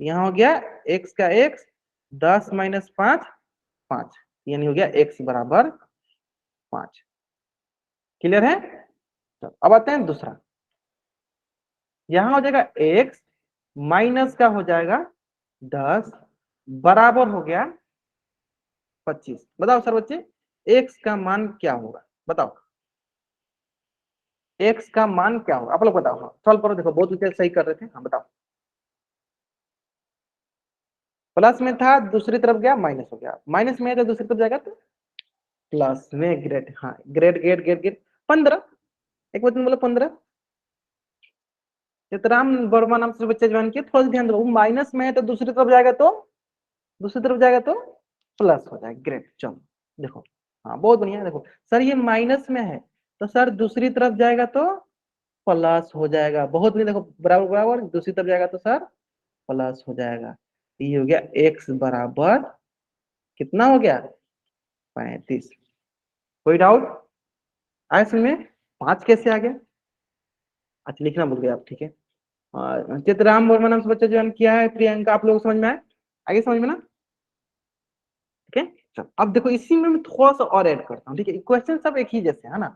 यहाँ हो गया एक्स का एक्स 10-5 5, यानी हो गया x बराबर 5। क्लियर है? तो अब आते हैं दूसरा, यहां हो जाएगा x माइनस का हो जाएगा 10 बराबर हो गया 25। बताओ सर बच्चे, x का मान क्या होगा? बताओ x का मान क्या होगा? आप लोग बताओ, हाँ सॉल्व करो। देखो बहुत विद्यार्थी सही कर रहे थे। हाँ बताओ, प्लस में था दूसरी तरफ गया माइनस हो गया, माइनस में है तो दूसरी तरफ जाएगा तो प्लस में। ग्रेड, हाँ ग्रेड ग्रेड ग्रेड ग्रेड। 15, एक बच्चे ने बोला 15। चित्राम वर्मा नाम से बच्चे ज्वाइन किए, थोड़ा सा ध्यान दो, माइनस में है तो दूसरी तरफ जाएगा तो दूसरी तरफ जाएगा तो प्लस हो जाएगा। ग्रेट, चलो देखो, हाँ बहुत बढ़िया। देखो सर ये माइनस में है तो सर दूसरी तरफ जाएगा तो प्लस हो जाएगा। बहुत बढ़िया, देखो बराबर बराबर, दूसरी तरफ जाएगा तो सर प्लस हो जाएगा। ये हो गया x बराबर कितना हो गया? 35। कोई डाउट आया समझ में? 5 कैसे आ गया? अच्छा लिखना भूल गए आप, ठीक है। चित्राम वर्मा नाम से बच्चा ज्वाइन किया है, प्रियंका। आप लोग समझ में आए? आगे समझ में ना? ठीक है। चलो अब देखो इसी में मैं थोड़ा सा और ऐड करता हूँ, ठीक है। क्वेश्चन सब एक ही जैसे है ना,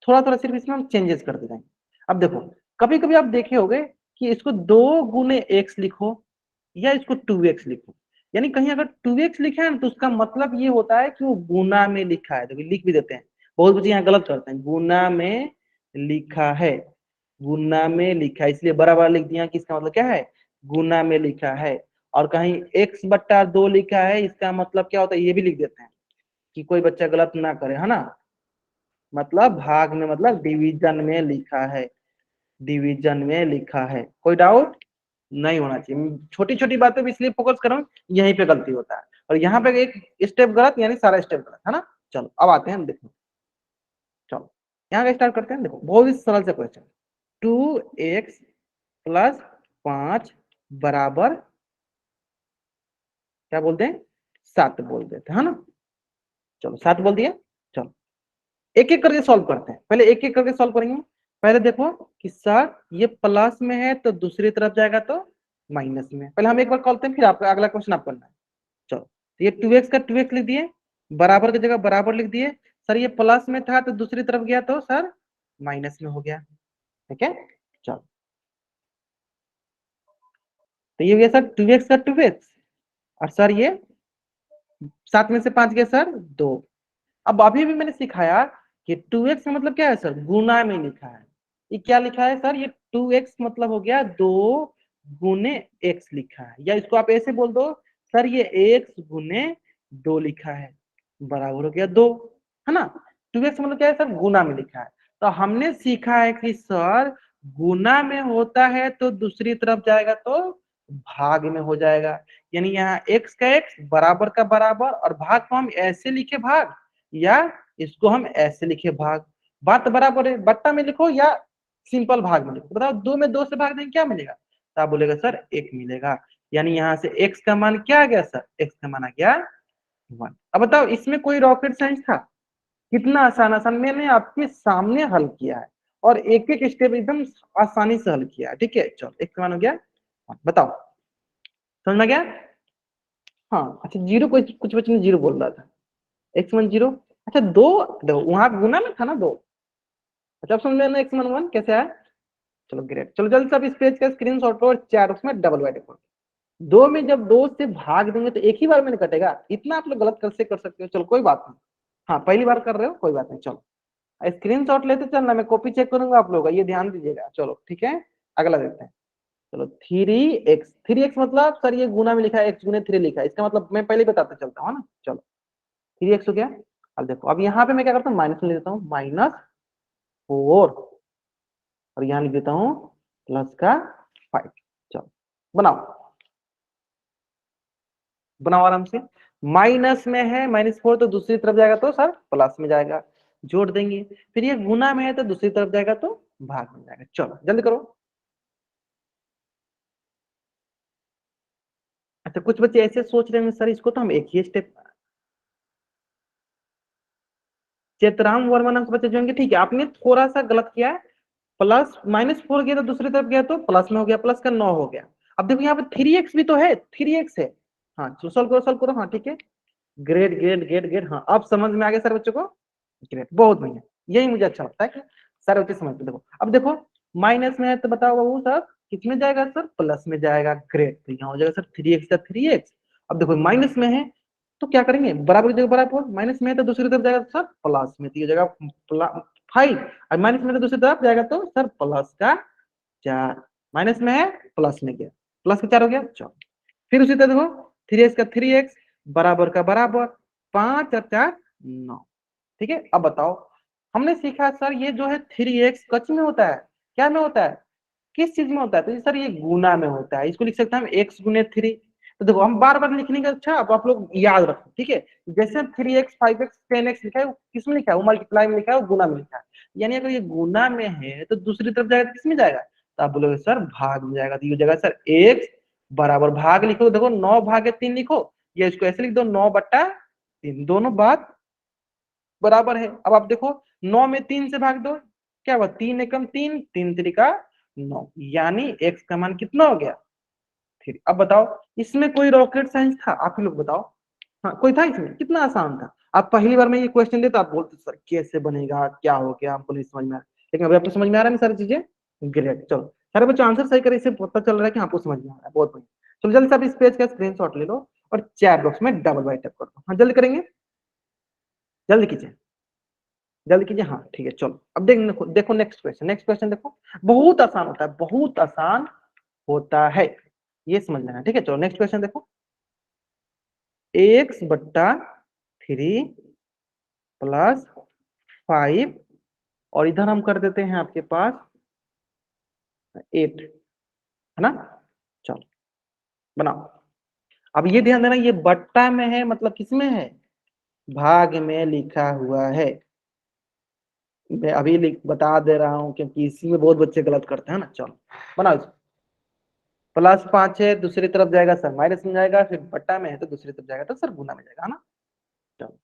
थोड़ा थोड़ा सिर्फ इसमें हम चेंजेस कर दे जाएंगे। अब देखो कभी कभी आप देखे होंगे कि इसको 2 गुने x लिखो या इसको 2x लिखो, यानी कहीं अगर 2x लिखा है ना तो उसका मतलब ये होता है कि वो गुना में लिखा है। देखो लिख भी देते हैं, बहुत बच्चे यहाँ गलत करते हैं, गुना में लिखा है, गुना में लिखा है, इसलिए बड़ा बड़ा लिख दिया कि इसका मतलब क्या है? गुना में लिखा है। और कहीं x/2 लिखा है, इसका मतलब क्या होता है? ये भी लिख देते हैं कि कोई बच्चा गलत ना करे, है ना। मतलब भाग में, मतलब डिवीजन में लिखा है, डिवीजन में लिखा है। कोई डाउट नहीं होना चाहिए। छोटी छोटी बातें भी इसलिए फोकस कर रहा हूँ, यहीं पे गलती होता है, और यहाँ पे एक स्टेप गलत यानी सारा स्टेप गलत, है ना। चलो अब आते हैं, देखो चलो यहाँ का स्टार्ट करते हैं। देखो बहुत ही सरल से क्वेश्चन, 2x+5 बराबर क्या बोलते हैं? 7 बोल देते हैं, है ना। चलो 7 बोल दिया। चलो एक एक करके सॉल्व करते हैं, पहले एक एक करके सॉल्व करेंगे। पहले देखो कि सर ये प्लस में है तो दूसरी तरफ जाएगा तो माइनस में। पहले हम एक बार करते हैं, फिर आपका अगला क्वेश्चन आप करना है। चलो तो ये 2x का 2x लिख दिए, बराबर की जगह बराबर लिख दिए। सर ये प्लस में था तो दूसरी तरफ गया तो सर माइनस में हो गया, ठीक है। चलो तो ये हो गया सर 2x का 2x, और सर ये 7 में से 5 गया सर 2। अब अभी भी मैंने सिखाया कि 2x का मतलब क्या है सर? गुना में लिखा है। ये क्या लिखा है सर? ये 2x मतलब हो गया 2 गुने x लिखा है, या इसको आप ऐसे बोल दो सर ये x गुने 2 लिखा है, बराबर हो गया 2, है ना। 2x मतलब क्या है सर? गुना में लिखा है। तो हमने सीखा है कि सर गुना में होता है तो दूसरी तरफ जाएगा तो भाग में हो जाएगा, यानी यहाँ x का x बराबर का बराबर, और भाग को हम ऐसे लिखे भाग, या इसको हम ऐसे लिखे भाग। बात बराबर है, बट्टा में लिखो या सिंपल भाग में लिखो। बताओ 2 में 2 से भाग देंगे क्या मिलेगा? तो आप बोलेगा सर 1 मिलेगा, यानी यहाँ से x का मान क्या आ गया सर? x का मान आ गया 1। अब बताओ इसमें कोई रॉकेट साइंस था? कितना आसान आसान मैंने आपके सामने हल किया है, और एक एक स्टेप एकदम आसानी से हल किया है, ठीक है। चलो x का मान हो गया 1। बताओ समझ में गया? हाँ अच्छा, जीरो, कुछ कुछ बच्चे ने जीरो बोल रहा था, x1 0। अच्छा दो, देखो वहां गुना में था ना 2। अच्छा अब समझ में ना x1 1 कैसे आया? चलो ग्रेट, चलो जल्दी से आप इस पेज का स्क्रीन शॉट लो और चार उसमें डबल बाइट करो। 2 में जब 2 से भाग देंगे तो एक ही बार में नहीं कटेगा, इतना आप लोग गलत कैसे कर सकते हो? चलो कोई बात नहीं, हाँ पहली बार कर रहे हो कोई बात नहीं। चलो स्क्रीन शॉट लेते चलना, मैं कॉपी चेक करूंगा आप लोगों का, ये ध्यान दीजिएगा। चलो ठीक है, अगला देखते हैं। चलो 3x मतलब सर ये गुना में लिखा है, x गुने 3 लिखा है, इसका मतलब मैं पहले बताते चलता हूँ ना। चलो 3x हो गया। अब देखो अब यहाँ पे मैं क्या करता हूँ? माइनस में देता हूँ, -4, और यहाँ लिख देता हूँ प्लस का 5। चलो बनाओ, बनाओ आराम से। माइनस में है -4 तो दूसरी तरफ जाएगा तो सर प्लस में जाएगा, जोड़ देंगे। फिर ये गुना में है तो दूसरी तरफ जाएगा तो भाग में जाएगा। चलो जल्दी करो। अच्छा कुछ बच्चे ऐसे सोच रहे हैं सर इसको तो हम एक ही स्टेप, चेतराम वर्मा नाम से बच्चे जो होंगे, ठीक है आपने थोड़ा सा गलत किया है। प्लस -4 गया तो दूसरी तरफ गया तो प्लस में हो गया, प्लस का 9 हो गया। अब देखो यहाँ पे 3x भी तो है, 3x है। हाँ चलो सॉल्व करो, सॉल्व करो, हाँ ठीक है। Great great great great. हाँ अब समझ में आ गया सर बच्चों को, ग्रेट, बहुत बढ़िया। यही मुझे अच्छा लगता है कि सारे बच्चे समझते। देखो अब देखो माइनस में है तो बताओ बाबू सर किसमें जाएगा सर, प्लस में जाएगा। ग्रेट, तो यहाँ हो जाएगा सर 3x का 3x। अब देखो माइनस में है तो क्या करेंगे, बराबर की जगह बराबर, माइनस में है तो दूसरी तरफ जाएगा तो सर प्लस में, तो ये हो जाएगा 5। और माइनस में तो दूसरी तरफ जाएगा तो सर प्लस का 4। माइनस में है प्लस में गया, प्लस का 4 हो गया 4। फिर उसी तरह देखो 3x का 3x बराबर का बराबर, 5 और 4 9। ठीक है अब बताओ, हमने सीखा सर ये जो है 3x कच में होता है, क्या में होता है, किस चीज में होता है, तो सर ये गुना में होता है। इसको लिख सकते हैं हम x गुने 3। तो देखो हम बार बार लिखने का, अच्छा अब आप लोग याद रखो, ठीक है। जैसे 3x 5x 10x लिखा है वो किस में लिखा है, वो मल्टीप्लाई में लिखा है, वो गुना में लिखा है। यानी अगर ये गुना में है तो दूसरी तरफ जाएगा तो किस में जाएगा, तो आप बोलोगे सर भाग में जाएगा। तो ये जाएगा सर x बराबर, भाग लिखो, देखो 9 भागे 3 लिखो, ये इसको ऐसे लिख दो 9/3, दोनों बात बराबर है। अब आप देखो 9 में 3 से भाग दो, क्या हुआ, 3 एकम 3, 3 त्रिका 9, यानी x का मान कितना हो गया 3। अब बताओ इसमें कोई रॉकेट साइंस था, आप ही लोग बताओ। हाँ कोई था इसमें, कितना आसान था। आप पहली बार में ये क्वेश्चन देते आप बोलते सर कैसे बनेगा, क्या हो गया, हमको नहीं समझ में आ रहा। लेकिन अभी आपको समझ में आ रहा है ना सारी चीजें, ग्रेट। चलो सारे बच्चे आंसर सही करे, इससे पता चल रहा है कि आपको समझ में आ रहा है, बहुत बढ़िया। चलो जल्दी से आप इस पेज का स्क्रीनशॉट ले लो और चैट बॉक्स में डबल बाइट कर दो। हाँ जल्दी करेंगे, जल्दी कीजिए, जल्दी कीजिए। हाँ ठीक है चलो अब देखो देखो नेक्स्ट क्वेश्चन, नेक्स्ट क्वेश्चन देखो, बहुत आसान होता है, बहुत आसान होता है, ये समझ लेना। ठीक है चलो नेक्स्ट क्वेश्चन देखो, x/3 प्लस 5 और इधर हम कर देते हैं आपके पास 8, है ना। चलो बनाओ। अब ये ध्यान देना ये बट्टा में है, मतलब किसमें है, भाग में लिखा हुआ है। मैं अभी बता दे रहा हूं क्योंकि इसी में बहुत बच्चे गलत करते हैं ना। चलो बनाओ इसको। +5 है, दूसरी तरफ जाएगा सर माइनस में जाएगा, फिर बट्टा में है तो दूसरी तरफ जाएगा तो सर गुना में जाएगा, है ना। चलो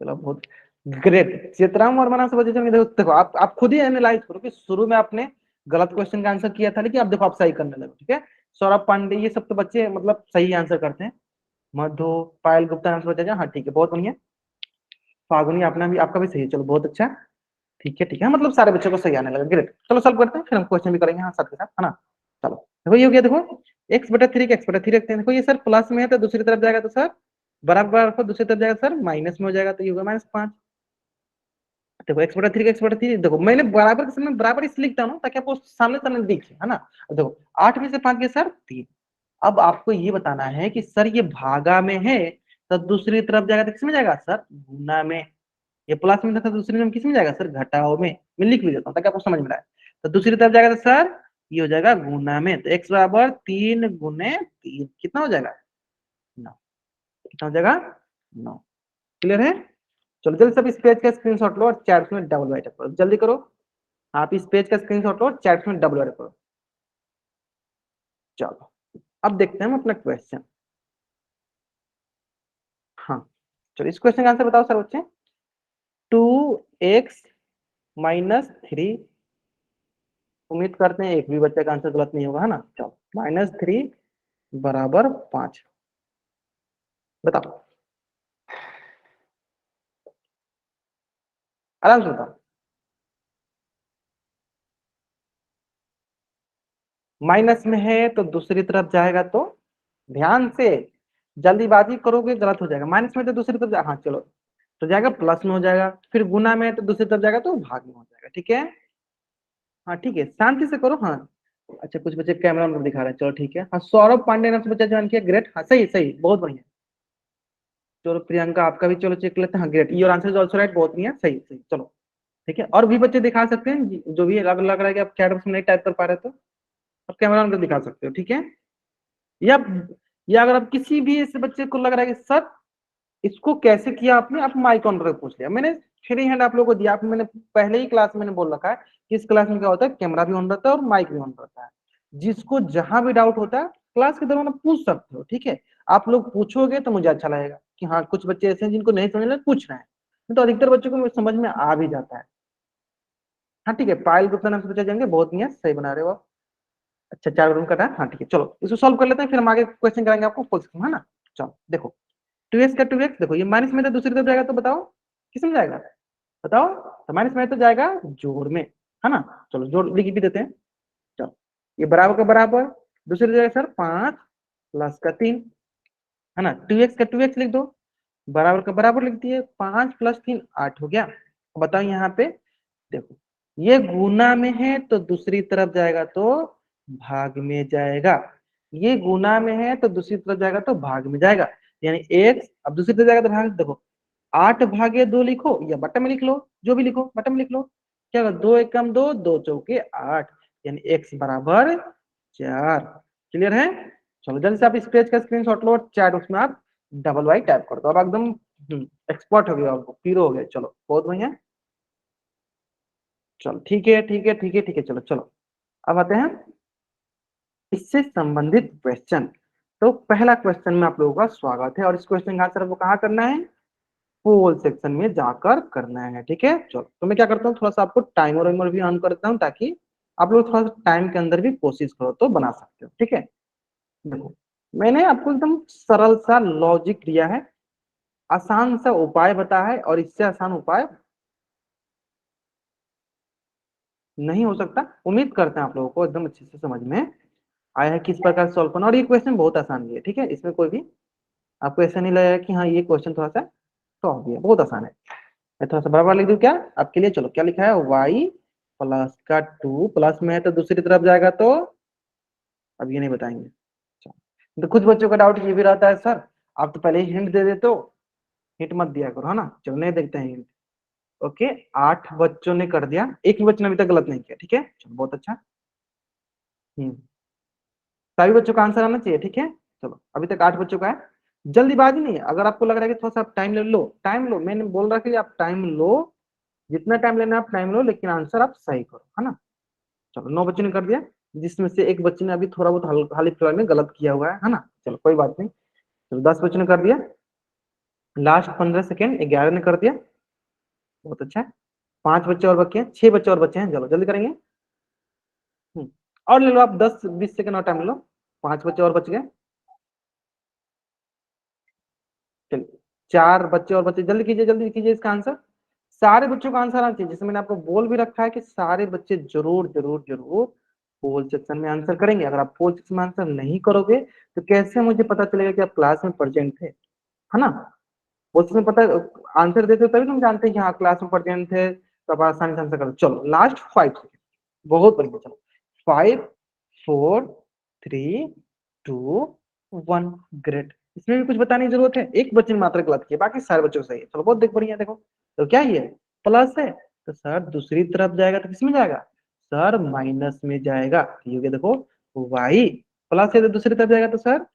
चलो बहुत ग्रेट। चित्रांग वर्मा से बच्चे देखो देखो आप खुद ही एनालाइज करो कि शुरू में आपने गलत क्वेश्चन का आंसर किया था, लेकिन आप देखो आप सही करने लगे। ठीक है, सौरभ पांडे ये सब तो बच्चे मतलब सही आंसर करते हैं। मधु, पायल गुप्ता नाम से बच्चा, हाँ ठीक है बहुत बढ़िया। फागुनी अपना भी, आपका भी सही है, चलो बहुत अच्छा। ठीक है मतलब सारे बच्चों को सही आने लगा, ग्रेट। चलो सॉल्व करते हैं फिर हम क्वेश्चन भी करेंगे हाँ साथ के साथ, है ना। चलो देखो ये हो गया, देखो x/3 का x/3 रखते हैं। देखो ये सर प्लस में है तो दूसरी तरफ जाएगा तो सर बराबर रखो, दूसरी तरफ जाएगा सर माइनस में हो जाएगा, तो ये होगा -5। देखो x/3 का x/3, देखो मैंने बराबर के समय बराबर इसलिए लिखता हूँ ताकि आपको सामने सामने दिखे, है ना। अब देखो 8 में से 5 गए सर 3। अब आपको ये बताना है कि सर ये भागा में है तो दूसरी तरफ जाएगा तो किसमें जाएगा सर, गुना में। ये प्लस में था तो दूसरी तरफ किसमें जाएगा सर, घटाओ में। मैं लिख भी देता हूँ ताकि आपको समझ में आए। तो दूसरी तरफ जाएगा तो सर ये हो जाएगा गुना में, तो x बराबर 3 गुने 3 कितना हो जाएगा 9। कितना हो जाएगा 9। क्लियर है। चलो जल्दी सब इस पेज का स्क्रीनशॉट लो और चैट में डबल राइट करो, जल्दी करो। आप इस पेज का स्क्रीनशॉट लो और चैट में डबल राइट करो। चलो अब देखते हैं हम अपना क्वेश्चन। हाँ चलो इस क्वेश्चन का आंसर बताओ सर बच्चे। 2x-3, उम्मीद करते हैं एक भी बच्चे का आंसर गलत नहीं होगा, है ना। चलो -3 बराबर 5, बताओ आराम से बताओ। माइनस में है तो दूसरी तरफ जाएगा तो, ध्यान से, जल्दीबाजी करोगे गलत हो जाएगा। माइनस में तो दूसरी तरफ हाँ चलो तो जाएगा प्लस में हो जाएगा, फिर गुना में है तो दूसरी तरफ जाएगा तो भाग में हो जाएगा। ठीक है हाँ ठीक है शांति से करो। हाँ अच्छा कुछ बच्चे कैमरा में दिखा रहे हैं, चलो ठीक है। हाँ सौरभ पांडे नाम से बच्चा ज्वाइन किया, ग्रेट। हाँ सही सही बहुत बढ़िया। चलो प्रियंका आपका भी चलो चेक लेते हैं, हाँ great, your answer is also right, बहुत बढ़िया, सही सही। चलो ठीक है, और भी बच्चे दिखा सकते हैं जो भी लग रहा है कि आप चैट बॉक्स में नहीं टाइप कर पा रहे तो आप कैमरा ऑन कर दिखा सकते हो। ठीक है, या या अगर आप किसी भी ऐसे बच्चे को लग रहा है कि सर इसको कैसे किया आपने, आप माइक ऑन करके पूछ लिया। मैंने फ्री हैंड आप लोगों को दिया, आप मैंने पहले ही क्लास में मैंने बोल रखा है कि इस क्लास में क्या होता है, कैमरा भी ऑन रहता है और माइक भी ऑन रहता है। जिसको जहां भी डाउट होता है क्लास के दौरान आप पूछ सकते हो। ठीक है, आप लोग पूछोगे तो मुझे अच्छा लगेगा कि हाँ कुछ बच्चे ऐसे हैं जिनको नहीं समझ में पूछ रहे हैं, तो अधिकतर बच्चों को समझ में आ भी जाता है। हाँ ठीक है, पायल गुप्ता नाम से बच्चे जाएंगे, बहुत बढ़िया सही बना रहे हो आप। अच्छा 4 रूम का था, हाँ ठीक है चलो इसको सॉल्व कर लेते हैं, फिर हम आगे क्वेश्चन कराएंगे आपको, है ना। चलो देखो 2x का 2x, देखो ये माइनस में तो दूसरी तरफ जाएगा तो बताओ किस में जाएगा, बताओ। तो माइनस में तो जाएगा जोड़ में, है ना। चलो जोड़ लिख भी देते हैं। चलो ये बराबर का बराबर, दूसरी जगह सर 5 प्लस का 3, है ना। 2x का 2x लिख दो, बराबर का बराबर लिख दिए, 5 प्लस 3 8 हो गया। बताओ यहाँ पे देखो, ये गुना में है तो दूसरी तरफ जाएगा तो भाग में जाएगा, ये गुना में है तो दूसरी तरफ जाएगा तो भाग में जाएगा, यानी x अब दूसरी तरफ जाएगा तो भाग। देखो 8/2 लिखो या बट्टे में लिख लो, जो भी लिखो बट्टे में लिख लो। क्या होगा, 2 एकम 2, 2 चौके 8, यानी x बराबर 4। क्लियर है। चलो जल्दी से आप इस पेज का स्क्रीनशॉट लो, चैट उसमें आप डबल वाई टाइप कर दो। अब एकदम एक्सपर्ट हो गया, आपको पीरो हो गया। चलो बहुत बढ़िया। चलो ठीक है ठीक है ठीक है ठीक है, चलो चलो अब आते हैं इससे संबंधित क्वेश्चन। तो पहला क्वेश्चन में आप लोगों का स्वागत है, और इस क्वेश्चन का आंसर आपको कहाँ करना है, पोल सेक्शन में जाकर करना है। ठीक है, चलो तो मैं क्या करता हूँ, थोड़ा सा आपको टाइमर वाइमर भी ऑन करता हूँ, ताकि आप लोग थोड़ा सा टाइम के अंदर भी कोशिश करो तो बना सकते हो। ठीक है, देखो मैंने आपको एकदम सरल सा लॉजिक दिया है, आसान सा उपाय बता है, और इससे आसान उपाय नहीं हो सकता। उम्मीद करते हैं आप लोगों को एकदम अच्छे से समझ में आया है किस प्रकार सॉल्व करना। और ये क्वेश्चन बहुत आसान भी है, ठीक है, इसमें कोई भी आपको ऐसा नहीं लगेगा कि हाँ ये क्वेश्चन थोड़ा सा सॉल्व भी है, बहुत आसान है। मैं थोड़ा सा बराबर लिख दूं क्या आपके लिए, चलो क्या लिखा है, y प्लस का 2 प्लस में है तो दूसरी तरफ जाएगा तो, अब ये नहीं बताएंगे। तो कुछ बच्चों का डाउट ये भी रहता है, सर आप तो पहले ही हिंट दे देते हो, हिंट मत दिया करो, है ना। चलो नहीं देखते हैं हिंट। ओके 8 बच्चों ने कर दिया, एक भी बच्चे ने अभी तक गलत नहीं किया, ठीक है, चलो बहुत अच्छा। हम्म सभी बच्चों का आंसर आना चाहिए, ठीक है। चलो अभी तक 8 बच्चों का है, जल्दीबाजी नहीं है। अगर आपको लग रहा है कि थोड़ा सा आप टाइम ले लो, टाइम लो, मैंने बोल रहा कि आप टाइम लो, जितना टाइम लेना है आप टाइम लो, लेकिन आंसर आप सही करो, है ना। चलो 9 बच्चों ने कर दिया, जिसमें से एक बच्चे ने अभी थोड़ा बहुत हाल फिलहाल में गलत किया हुआ है ना। चलो कोई बात नहीं। चलो 10 बच्चों ने कर दिया, लास्ट 15 सेकेंड 11 ने कर दिया, बहुत अच्छा है। 5 बच्चे और बचे हैं, 6 बच्चे और बचे हैं, चलो जल्दी करेंगे। और ले लो आप 10-20 सेकेंड और टाइम ले लो, 5 बच्चे और बच गए। चलिए 4 बच्चे और बच्चे, जल्दी कीजिए इसका आंसर। सारे बच्चों का आंसर आना चाहिए, जैसे मैंने आपको बोल भी रखा है कि सारे बच्चे जरूर जरूर जरूर पोल सेक्शन में आंसर करेंगे। अगर आप पोल सेक्शन में आंसर नहीं करोगे तो कैसे मुझे पता चलेगा कि आप क्लास में प्रेजेंट थे, है ना। उसमें पता आंसर देते हो तभी तुम जानते हैं कि हाँ क्लास में प्रेजेंट थे, तो आप आसानी से आंसर करो। चलो लास्ट 5 सेकेंड, बहुत बढ़िया। चलो 5 4 3 2 1, ग्रेट। इसमें भी कुछ बताने की जरूरत है, एक बच्चे ने मात्र गलत किया, बाकी सारे बच्चों को सही है। चलो बहुत देख बढ़िया, देखो तो क्या ये प्लस है, तो सर दूसरी तरफ जाएगा तो किसमें जाएगा, सर माइनस में जाएगा। ये देखो वाई प्लस है तो दूसरी तरफ जाएगा तो सर,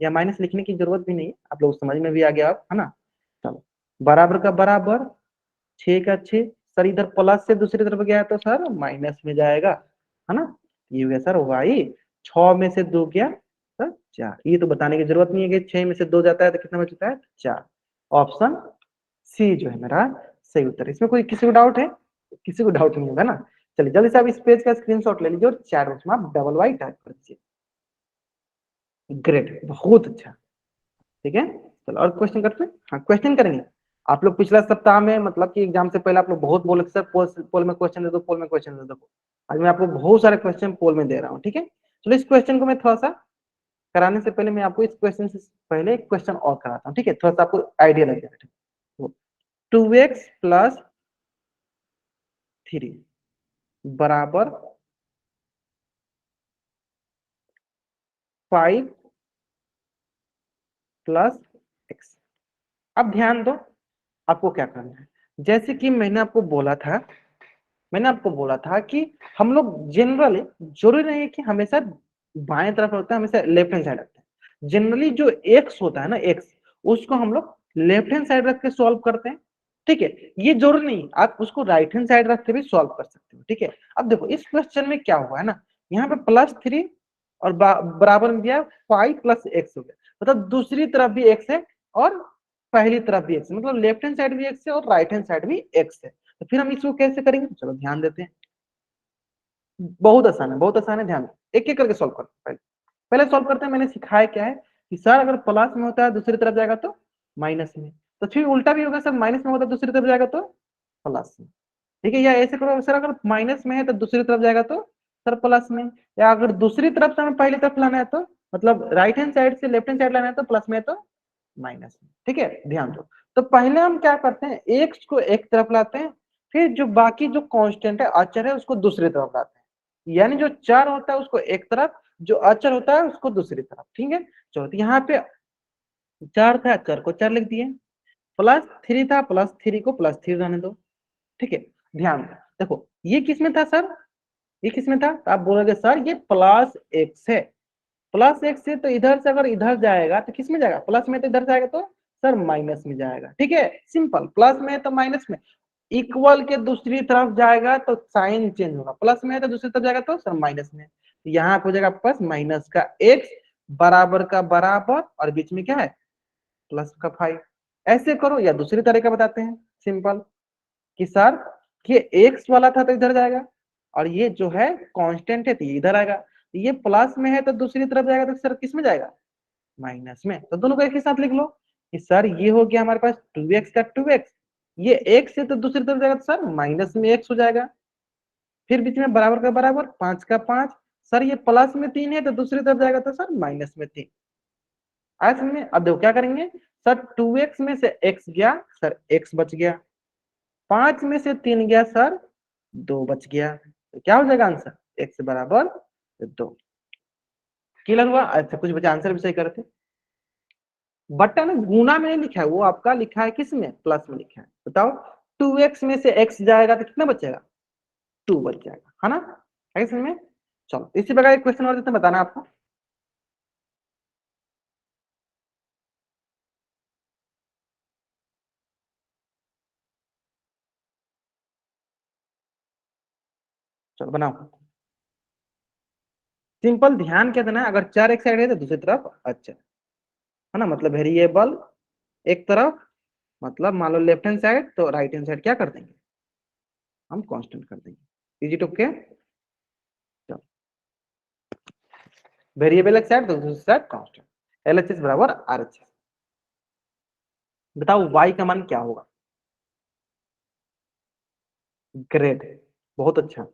या माइनस लिखने की जरूरत भी नहीं है, आप लोग समझ में भी आ गया आप, है ना। चलो बराबर का बराबर, 6 का 6, सर इधर प्लस से दूसरी तरफ गया तो सर माइनस में जाएगा, है ना। ये हो गया सर वाई, 6 में से 2 गया सर 4। ये तो बताने की जरूरत नहीं है कि 6 में से 2 जाता है तो कितना बचता है 4। ऑप्शन सी जो है मेरा सही उत्तर। इसमें कोई किसी को डाउट है, किसी को डाउट नहीं होगा ना। चलिए जल्दी से आप इस पेज का स्क्रीनशॉट ले लीजिए और चैट बॉक्स में आप डबल वाई टाइप कर दीजिए। ग्रेट, बहुत अच्छा, ठीक है। चलो और क्वेश्चन करते हैं, हाँ क्वेश्चन करेंगे। आप लोग पिछला सप्ताह में मतलब कि एग्जाम से पहले आप लोग बहुत बोले सर पोल पोल में क्वेश्चन दे दो, पोल में क्वेश्चन दे दो। आज मैं आपको बहुत सारे क्वेश्चन पोल में दे रहा हूँ, ठीक है। चलो इस क्वेश्चन को मैं थोड़ा सा कराने से पहले मैं आपको इस क्वेश्चन से पहले एक क्वेश्चन और कराता हूँ, ठीक है, थोड़ा सा आपको आइडिया लग जाएगा। तो 2x प्लस 3 बराबर 5 प्लस x। अब ध्यान दो आपको क्या करना है, जैसे कि मैंने आपको बोला था कि हम लोग जनरली, जरूरी नहीं है कि हमेशा बाएं तरफ होता है, हमेशा लेफ्ट हैंड साइड रखते हैं। जनरली जो एक्स होता है ना, एक्स, उसको हम लोग लेफ्ट हैंड साइड रख के सॉल्व करते हैं, ठीक है। ये जरूरी नहीं, आप उसको राइट हैंड साइड रख के भी सॉल्व कर सकते हो, ठीक है। अब देखो इस क्वेश्चन में क्या हुआ है ना, यहाँ पे +3 और बराबर में दिया 5 + x हो गया, मतलब दूसरी तरफ भी x है और पहली तरफ भी x है, मतलब लेफ्ट हैंड साइड भी x है और राइट हैंड साइड भी x है। तो फिर हम इसको कैसे करेंगे, चलो ध्यान देते हैं। बहुत आसान है, बहुत आसान है, ध्यान एक एक करके सॉल्व करते हैं। पहले पहले सॉल्व करते हैं, मैंने सिखाया क्या है, कि सर अगर प्लस में होता है दूसरी तरफ जाएगा तो माइनस में, तो फिर उल्टा भी होगा सर, माइनस में होता है दूसरी तरफ जाएगा तो प्लस में। ठीक है, या ऐसे करो सर, अगर माइनस में है तो दूसरी तरफ जाएगा तो सर प्लस में, या अगर दूसरी तरफ से हमें पहली तरफ लाना है तो मतलब राइट हैंड साइड से लेफ्ट हैंड साइड लाना है तो प्लस में है तो माइनस में। ठीक है, ध्यान दो। तो पहले हम क्या करते हैं, एक्स को एक तरफ लाते हैं, फिर जो बाकी जो कांस्टेंट है अचर है उसको दूसरी तरफ लाते हैं, यानी जो चर होता है उसको एक तरफ, जो अचर होता है उसको दूसरी तरफ। ठीक है, चलो तो यहाँ पे चार था, चर को चार लिख दिए, प्लस थ्री था, प्लस थ्री को प्लस थ्री रहने दो। ठीक है, ध्यान दो, देखो ये किसमें था सर, ये किसमें था, तो आप बोलोगे सर ये प्लस एक्स है, प्लस एक्स है तो इधर से अगर इधर जाएगा तो किस में जाएगा, प्लस में, तो इधर जाएगा तो सर माइनस में जाएगा। ठीक है, सिंपल, प्लस में है तो माइनस में, इक्वल के दूसरी तरफ जाएगा तो साइन चेंज होगा, प्लस में है तो दूसरी तरफ जाएगा तो सर माइनस में, तो यहाँ पे हो जाएगा पास माइनस का एक्स बराबर का बराबर और बीच में क्या है प्लस का फाइव। ऐसे करो, या दूसरी तरीका बताते हैं सिंपल, कि सर ये एक्स वाला था तो इधर जाएगा, और ये जो है कांस्टेंट है तो ये इधर आएगा, ये प्लस में है तो दूसरी तरफ जाएगा तो सर किस में जाएगा माइनस में, तो दोनों को एक ही साथ लिख लो कि सर ये हो गया हमारे पास 2x का 2x, ये x है तो दूसरी तरफ जाएगा तो सर माइनस में x हो जाएगा, फिर बीच में बराबर का बराबर 5 का 5, सर ये प्लस में 3 है तो दूसरी तरफ जाएगा तो सर माइनस में 3। आज समझे, अब देखो क्या करेंगे, सर 2x में से x गया सर x बच गया, 5 में से 3 गया सर 2 बच गया, तो क्या हो जाएगा आंसर x बराबर 2। क्लियर हुआ, अच्छा कुछ बच्चे आंसर भी सही करते, बटन गुना में नहीं लिखा है, वो आपका लिखा है किस में, प्लस में लिखा है। बताओ 2x में से x जाएगा तो कितना बचेगा 2 बच जाएगा, है ना, है समझ में। चलो इसी प्रकार एक क्वेश्चन और देते हैं, बताना आपको। चलो बनाओ, सिंपल ध्यान क्या देना है, अगर चार एक साइड है तो दूसरी तरफ अच्छा, है ना, मतलब वेरिएबल एक तरफ, मतलब मान लो लेफ्ट हैंड साइड तो राइट हैंड साइड क्या कर देंगे हम कांस्टेंट कर देंगे, इजी टू के। वेरिएबल एक साइड तो दूसरी साइड कांस्टेंट, एलएचएस बराबर आरएचएस। बताओ y का मान क्या होगा, ग्रेट, बहुत अच्छा,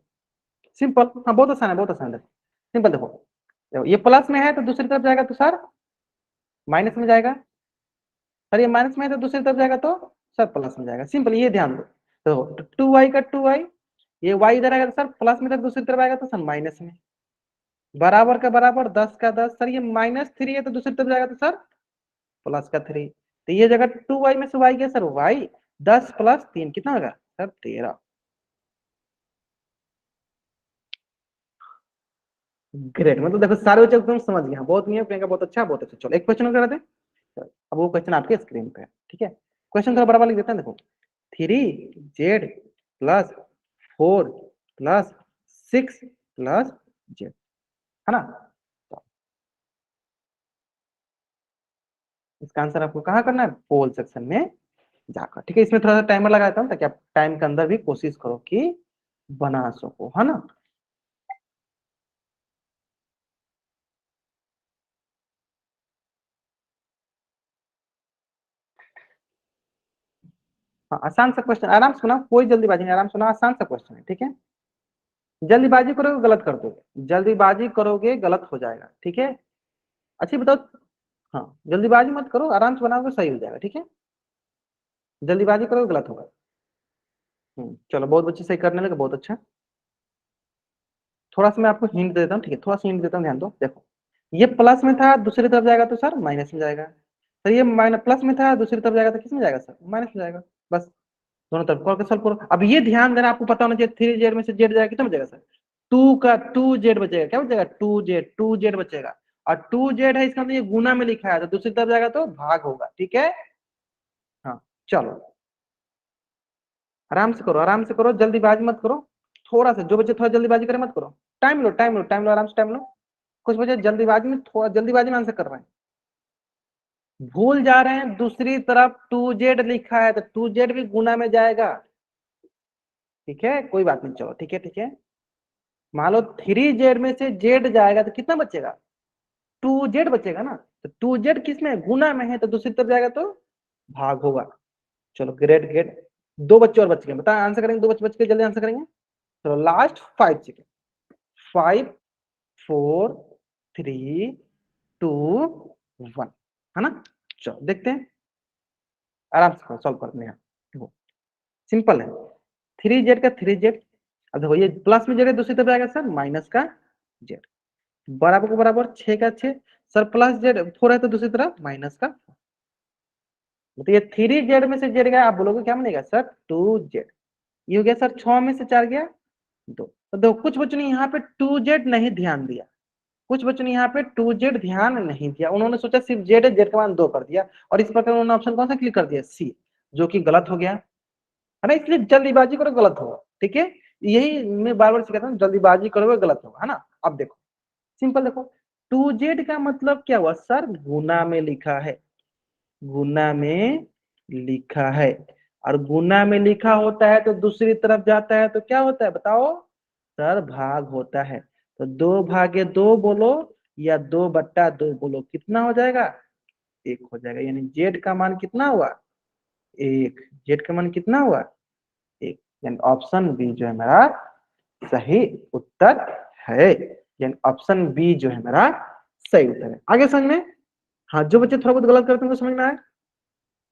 सिंपल, हाँ बहुत आसान है, बहुत आसान है, सिंपल देखो, देखो ये प्लस में है तो दूसरी तरफ जाएगा तो सर माइनस में जाएगा, सर ये माइनस में है तो दूसरी तरफ जाएगा तो सर प्लस में जाएगा, सिंपल, ये ध्यान दो। तो 2y का 2y, ये y इधर आएगा तो सर प्लस में, तक दूसरी तरफ आएगा तो सर माइनस में, बराबर का बराबर 10 का 10, सर ये -3 है तो दूसरी तरफ जाएगा तो सर प्लस का 3, तो ये जगह 2y में से y गया सर y, 10 प्लस 3 कितना होगा सर 13। ग्रेट, मतलब देखो सारे बच्चे एकदम समझ गए, बहुत नहीं है प्रियंका, बहुत अच्छा, बहुत अच्छा। चलो एक क्वेश्चन और करा दे, अब वो क्वेश्चन आपके स्क्रीन पे है, ठीक है, क्वेश्चन थोड़ा बड़ा वाला लिख देते हैं, देखो 3z+4+6+z, है ना, तो इसका आंसर आपको कहाँ करना है, पोल सेक्शन में जाकर। ठीक है, इसमें थोड़ा सा टाइमर लगाता हूँ ताकि आप टाइम के अंदर भी कोशिश करो कि बना सको, है ना। हाँ आसान सा क्वेश्चन, आराम से सुना, कोई जल्दीबाजी नहीं, आराम से सुना, आसान सा क्वेश्चन है, ठीक है, जल्दीबाजी करोगे गलत कर दोगे, जल्दीबाजी करोगे गलत हो जाएगा, ठीक है। अच्छा बताओ, हाँ जल्दीबाजी मत करो, आराम से बनाओगे सही हो जाएगा, ठीक है, जल्दीबाजी करोगे गलत होगा। चलो बहुत बच्चे सही करने लगे, बहुत अच्छा। थोड़ा सा मैं आपको हिंट देता हूँ, ठीक है, थोड़ा सा हिंट देता हूँ, ध्यान दो, देखो ये प्लस में था दूसरी तरफ जाएगा तो सर माइनस में जाएगा, सर ये माइनस प्लस में था दूसरी तरफ जाएगा तो किस में जाएगा सर माइनस में जाएगा, बस दोनों तरफ करके सॉल्व करो। अब ये ध्यान देना, आपको पता होना चाहिए 3z में से z जाएगा कितना बचेगा सर, 2 का 2z बचेगा, क्या बचेगा 2z बचेगा, और 2z है इसका मतलब ये गुना में लिखा है तो दूसरी तरफ जाएगा तो भाग होगा, ठीक है। हाँ चलो आराम से करो, आराम से करो, जल्दीबाजी मत करो, थोड़ा सा जो बच्चे थोड़ा जल्दीबाजी करे मत करो, टाइम लो टाइम लो टाइम लो, आराम से टाइम लो। कुछ बच्चे जल्दीबाजी में, थोड़ा जल्दीबाजी में आंसर कर रहे हैं, भूल जा रहे हैं दूसरी तरफ 2z लिखा है तो 2z भी गुना में जाएगा, ठीक है कोई बात नहीं, चलो ठीक है ठीक है। मान लो 3z में से z जाएगा तो कितना बचेगा 2z बचेगा ना, तो 2z किस में है? गुना में है, तो दूसरी तरफ जाएगा तो भाग होगा। चलो ग्रेट ग्रेट, दो बच्चे और बच गए, बता आंसर करेंगे, दो बच्चे बच के जल्दी आंसर करेंगे। चलो लास्ट 5 सेकेंड, 5 4 3 2 1, है ना। चलो देखते हैं, आराम से सॉल्व करते हैं। देखो सिंपल है, 3z का 3z, अब देखो ये प्लस में जगह दूसरी तरफ जाएगा सर माइनस का z, बराबर को बराबर 6 का 6, सर प्लस z 4 है तो दूसरी तरफ माइनस का, तो ये 3z में से z गया, आप बोलोगे क्या बनेगा सर 2z, ये हो गया सर 6 में से 4 गया 2। तो देखो कुछ बच्चों ने यहाँ पे 2z नहीं ध्यान दिया, कुछ बच्चों ने यहाँ पे 2z ध्यान नहीं दिया, उन्होंने सोचा सिर्फ z है, z का मान 2 कर दिया, और इस प्रकार उन्होंने ऑप्शन कौन सा क्लिक कर दिया सी, जो कि गलत हो गया, है ना। इसलिए जल्दीबाजी करो गलत होगा, ठीक है, यही मैं बार बार सिखाता हूँ, जल्दीबाजी करोगे गलत होगा, है ना। अब देखो सिंपल, देखो 2z का मतलब क्या हुआ सर, गुना में लिखा है, गुना में लिखा है, और गुना में लिखा होता है तो दूसरी तरफ जाता है तो क्या होता है बताओ सर, भाग होता है। तो 2/2 बोलो या 2/2 बोलो, कितना हो जाएगा, 1 हो जाएगा, यानी जेड का मान कितना हुआ, 1, जेड का मान कितना हुआ 1, यानी ऑप्शन बी जो है मेरा सही उत्तर है, यानी ऑप्शन बी जो है मेरा सही उत्तर है। आगे समझ में, हाँ जो बच्चे थोड़ा बहुत गलत करते हैं उनको समझ में आया।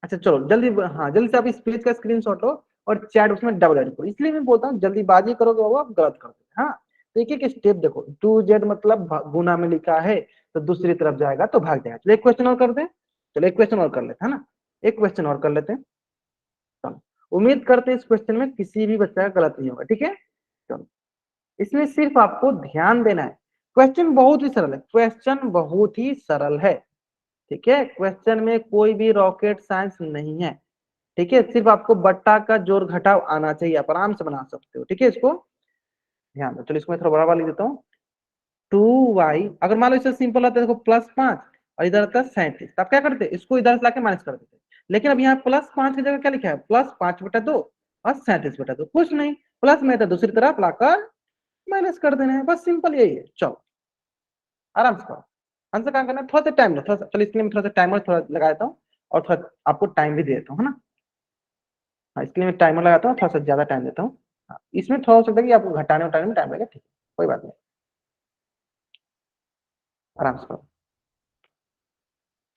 अच्छा चलो जल्दी, हाँ जल्दी से आप इस पेज का स्क्रीनशॉट लो और चैट उसमें डबल एड करो, इसलिए मैं बोलता हूँ जल्दीबाजी करोगे वो आप गलत करोगे। हाँ तो एक एक स्टेप देखो, 2z मतलब गुना में लिखा है तो दूसरी तरफ जाएगा तो भाग जाएगा। चलो एक क्वेश्चन और करते हैं, चलो एक क्वेश्चन और कर लेते हैं ना, एक क्वेश्चन और कर लेते हैं। चलो उम्मीद करते हैं इस क्वेश्चन में किसी भी बच्चा का गलत नहीं होगा, ठीक है। चलो इसमें सिर्फ आपको ध्यान देना है, क्वेश्चन बहुत ही सरल है, क्वेश्चन बहुत ही सरल है, ठीक है, क्वेश्चन में कोई भी रॉकेट साइंस नहीं है, ठीक है, सिर्फ आपको बट्टा का जोड़ घटाव आना चाहिए, आप आराम से बना सकते हो, ठीक है, इसको ध्यान दो। चलो इसको मैं थोड़ा बड़ा वाला लिख देता हूँ, 2y, अगर मान लो इससे सिंपल होता है, देखो +5 और इधर आता है 37, तो आप क्या करते इसको इधर से लाके माइनस कर देते, लेकिन अब यहाँ +5 की जगह क्या लिखा है, +5/2 और 37/2, कुछ नहीं, प्लस में तो दूसरी तरफ लाकर माइनस कर देना है, बस सिंपल यही है। चलो आराम से करो, आंसर कहाँ करना है, थोड़ा सा टाइम लो, थोड़ा सा, चलो इसके लिए मैं थोड़ा सा टाइमर थोड़ा लगा देता हूँ और थोड़ा आपको टाइम भी दे देता हूँ, है ना। हाँ इसके लिए मैं टाइमर लगाता हूँ, थोड़ा सा ज्यादा टाइम देता हूँ। हाँ, इसमें थोड़ा हो सकता है कि आपको घटाने उठाने में टाइम लगेगा, ठीक है कोई बात नहीं, आराम से करो,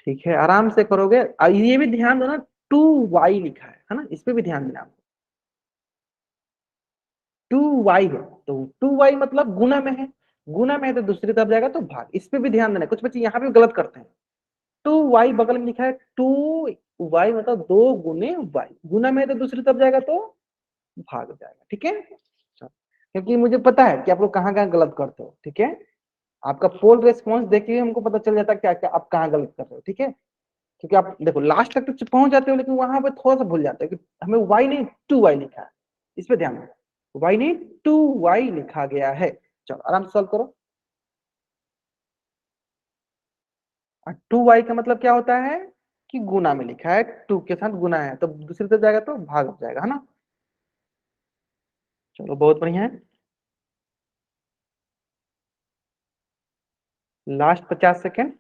ठीक है आराम से करोगे। ये भी ध्यान दो ना, 2y लिखा है ना, इस पे भी ध्यान देना आपको, 2y है तो 2y मतलब गुना में है, गुना में है तो दूसरी तरफ जाएगा तो भाग, इस पे भी ध्यान देना है, कुछ बच्चे यहाँ पे भी गलत करते हैं, 2y बगल में लिखा है 2y मतलब 2 × y, गुना में है तो दूसरी तरफ जाएगा तो भाग जाएगा, ठीक है। चलो, क्योंकि मुझे पता है कि आप लोग कहाँ कहाँ गलत करते हो, ठीक है, आपका पोल रेस्पॉन्स देखिए हमको पता चल जाता है क्या क्या आप कहाँ गलत कर रहे हो, ठीक है, क्योंकि आप देखो लास्ट तक तो पहुंच जाते हो लेकिन वहां पे थोड़ा सा भूल जाते हो कि हमें y नहीं 2y लिखा है, इस पे ध्यान दो, y नहीं 2y लिखा गया है। चलो आराम से सॉल्व करो, 2y का मतलब क्या होता है कि गुना में लिखा है, 2 के साथ गुना है तो दूसरी तरफ जाएगा तो भाग हो जाएगा, है ना। चलो बहुत बढ़िया है, लास्ट 50 सेकेंड।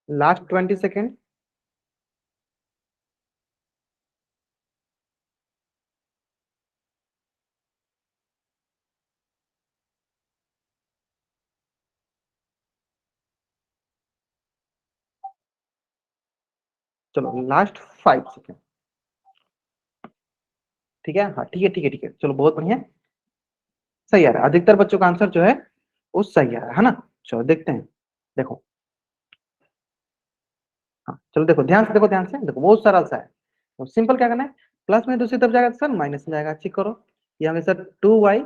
Last 20 second. चलो लास्ट 5 सेकेंड, ठीक है, हाँ ठीक है ठीक है ठीक है, चलो बहुत बढ़िया, सही आ रहा है, अधिकतर बच्चों का आंसर जो है वो सही आ रहा है ना। चलो देखते हैं, देखो हाँ चलो देखो ध्यान से, देखो ध्यान से, देखो बहुत सरल सा है, तो सिंपल क्या करना है, प्लस में दूसरी तरफ जाएगा सर माइनस में जाएगा, चेक करो, ये हमें सर 2y,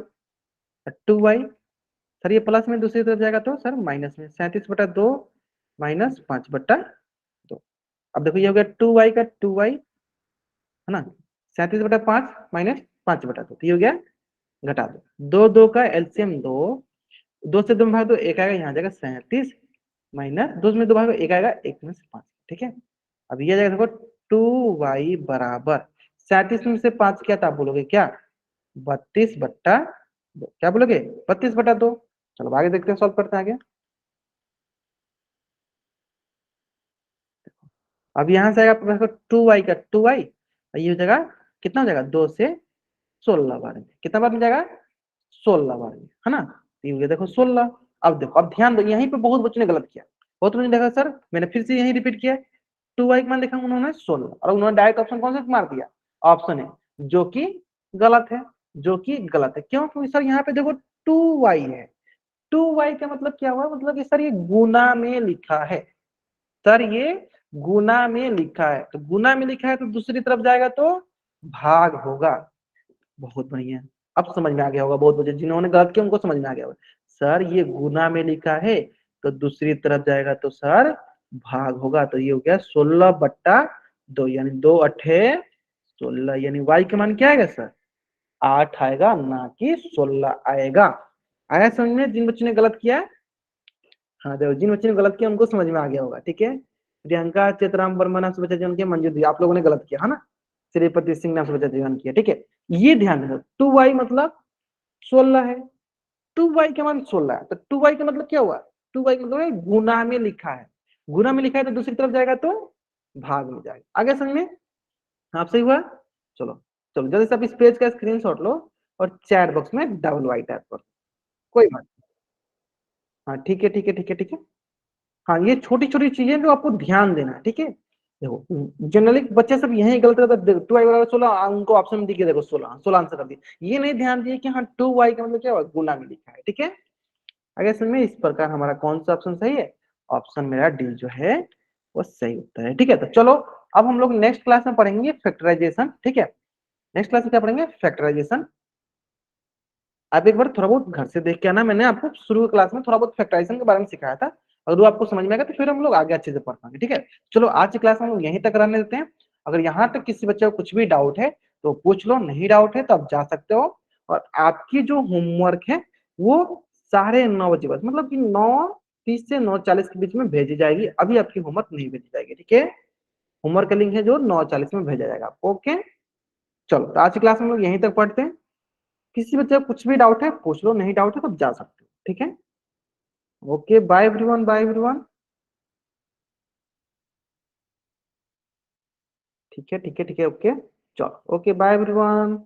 2y सर ये प्लस में दूसरी तरफ जाएगा तो सर माइनस में, 37/2 माइनस 5/2। अब देखो ये हो गया 2y का 2y, है ना, 37/5 माइनस 5/2, तो ये हो गया, घटा दो, दो दो का एलसीएम दो, दो से दो में भाग दो एक आएगा, यहाँ जाएगा 37 माइनस दो में दो भाग दो एक आएगा, एक में से 5। ठीक है, अब ये जाएगा देखो 2y बराबर 37 में से 5 क्या था, आप बोलोगे क्या, 32/2, क्या बोलोगे 32/2। चलो आगे देखते हैं, सॉल्व करते हैं आगे। अब यहाँ से आएगा आपके पास 2y का 2y, ये हो जाएगा कितना हो जाएगा, 2 से 16 बार में, कितना बार में जाएगा, 16 बार में, है ना, तो ये हो गया देखो 16। अब देखो, अब ध्यान दो, यहीं पे बहुत बच्चों ने गलत किया, बहुत बच्चों ने देखा सर मैंने फिर से यही रिपीट किया, 2y का मान देखा उन्होंने 16, और उन्होंने डायरेक्ट ऑप्शन कौन सा मार दिया, ऑप्शन है, जो कि गलत है, जो कि गलत है। क्यों, क्योंकि सर यहाँ पे देखो 2y है, 2y का मतलब क्या हुआ, मतलब ये सर ये गुना में लिखा है, सर ये गुना में लिखा है, तो गुना में लिखा है तो दूसरी तरफ जाएगा तो भाग होगा। बहुत बढ़िया, अब समझ में आ गया होगा, बहुत बच्चे जिन्होंने गलत किया उनको समझ में आ गया होगा, सर ये गुना में लिखा है तो दूसरी तरफ जाएगा तो सर भाग होगा, तो ये हो गया 16/2, यानी 2 8 16, यानी y का मान क्या आएगा सर, 8 आएगा, ना कि 16 आएगा। आया समझ में, जिन बच्चों ने गलत किया, हाँ देखो जिन बच्चों ने गलत किया उनको समझ में आ गया होगा। ठीक है, प्रियंका चित्राम वर्मा नाम से बच्चा जीवन किया, मंजूर दी, आप लोगों ने गलत किया है ना, श्रीपति सिंह नाम से बच्चा जीवन किया। ठीक है, ये ध्यान देना, 2y मतलब 16 है, 2y का मान 16 है, तो 2y का मतलब क्या हुआ, 2y का मतलब है गुना में लिखा है, गुना में लिखा है तो दूसरी तरफ जाएगा तो भाग में जाएगा। आगे समझ में, आप सही हुआ। चलो चलो जल्दी से आप इस पेज का स्क्रीनशॉट लो और चैट बॉक्स में डबल वाई टैप करो, कोई बात नहीं। हाँ ठीक है ठीक है ठीक है ठीक है, हाँ ये छोटी छोटी चीजें जो आपको ध्यान देना है। ठीक है, देखो जनरली बच्चे सब यही गलत करते हैं, 2y बराबर 16, उनको ऑप्शन में दिखे देखो 16, 16 आंसर कर दिए, ये नहीं ध्यान दिए कि हाँ 2y का मतलब क्या हुआ, गुना में लिखा है। ठीक है, अगर इसमें इस प्रकार हमारा कौन सा ऑप्शन सही है, ऑप्शन मेरा डी जो है वो सही उत्तर है। ठीक है, तो चलो अब हम लोग नेक्स्ट क्लास में पढ़ेंगे फैक्टराइजेशन। ठीक है, नेक्स्ट क्लास में क्या पढ़ेंगे, फैक्टराइजेशन। आप एक बार थोड़ा बहुत घर से देख के आना, मैंने आपको शुरू क्लास में थोड़ा बहुत फैक्टराइजेशन के बारे में सिखाया था, अगर वो आपको समझ में आएगा तो फिर हम लोग आगे अच्छे से पढ़ पाएंगे। ठीक है, चलो आज की क्लास में हम लोग यहीं तक रहने देते हैं। अगर यहाँ तक किसी बच्चे को कुछ भी डाउट है तो पूछ लो, नहीं डाउट है तो आप जा सकते हो। और आपकी जो होमवर्क है वो 9:30 बजे बस, मतलब कि 9:30 से 9:40 के बीच में भेजी जाएगी, अभी आपकी होमवर्क नहीं भेजी जाएगी। ठीक है, होमवर्क का लिंक है जो 9:40 में भेजा जाएगा आपको। ओके, चलो तो आज की क्लास में हम लोग यहीं तक पढ़ते हैं। किसी बच्चे को कुछ भी डाउट है पूछ लो, नहीं डाउट है तो जा सकते हो। ठीक है, okay bye everyone, bye everyone. ठीक है ठीक है ठीक है, ओके, चलो ओके बाय एवरीवन।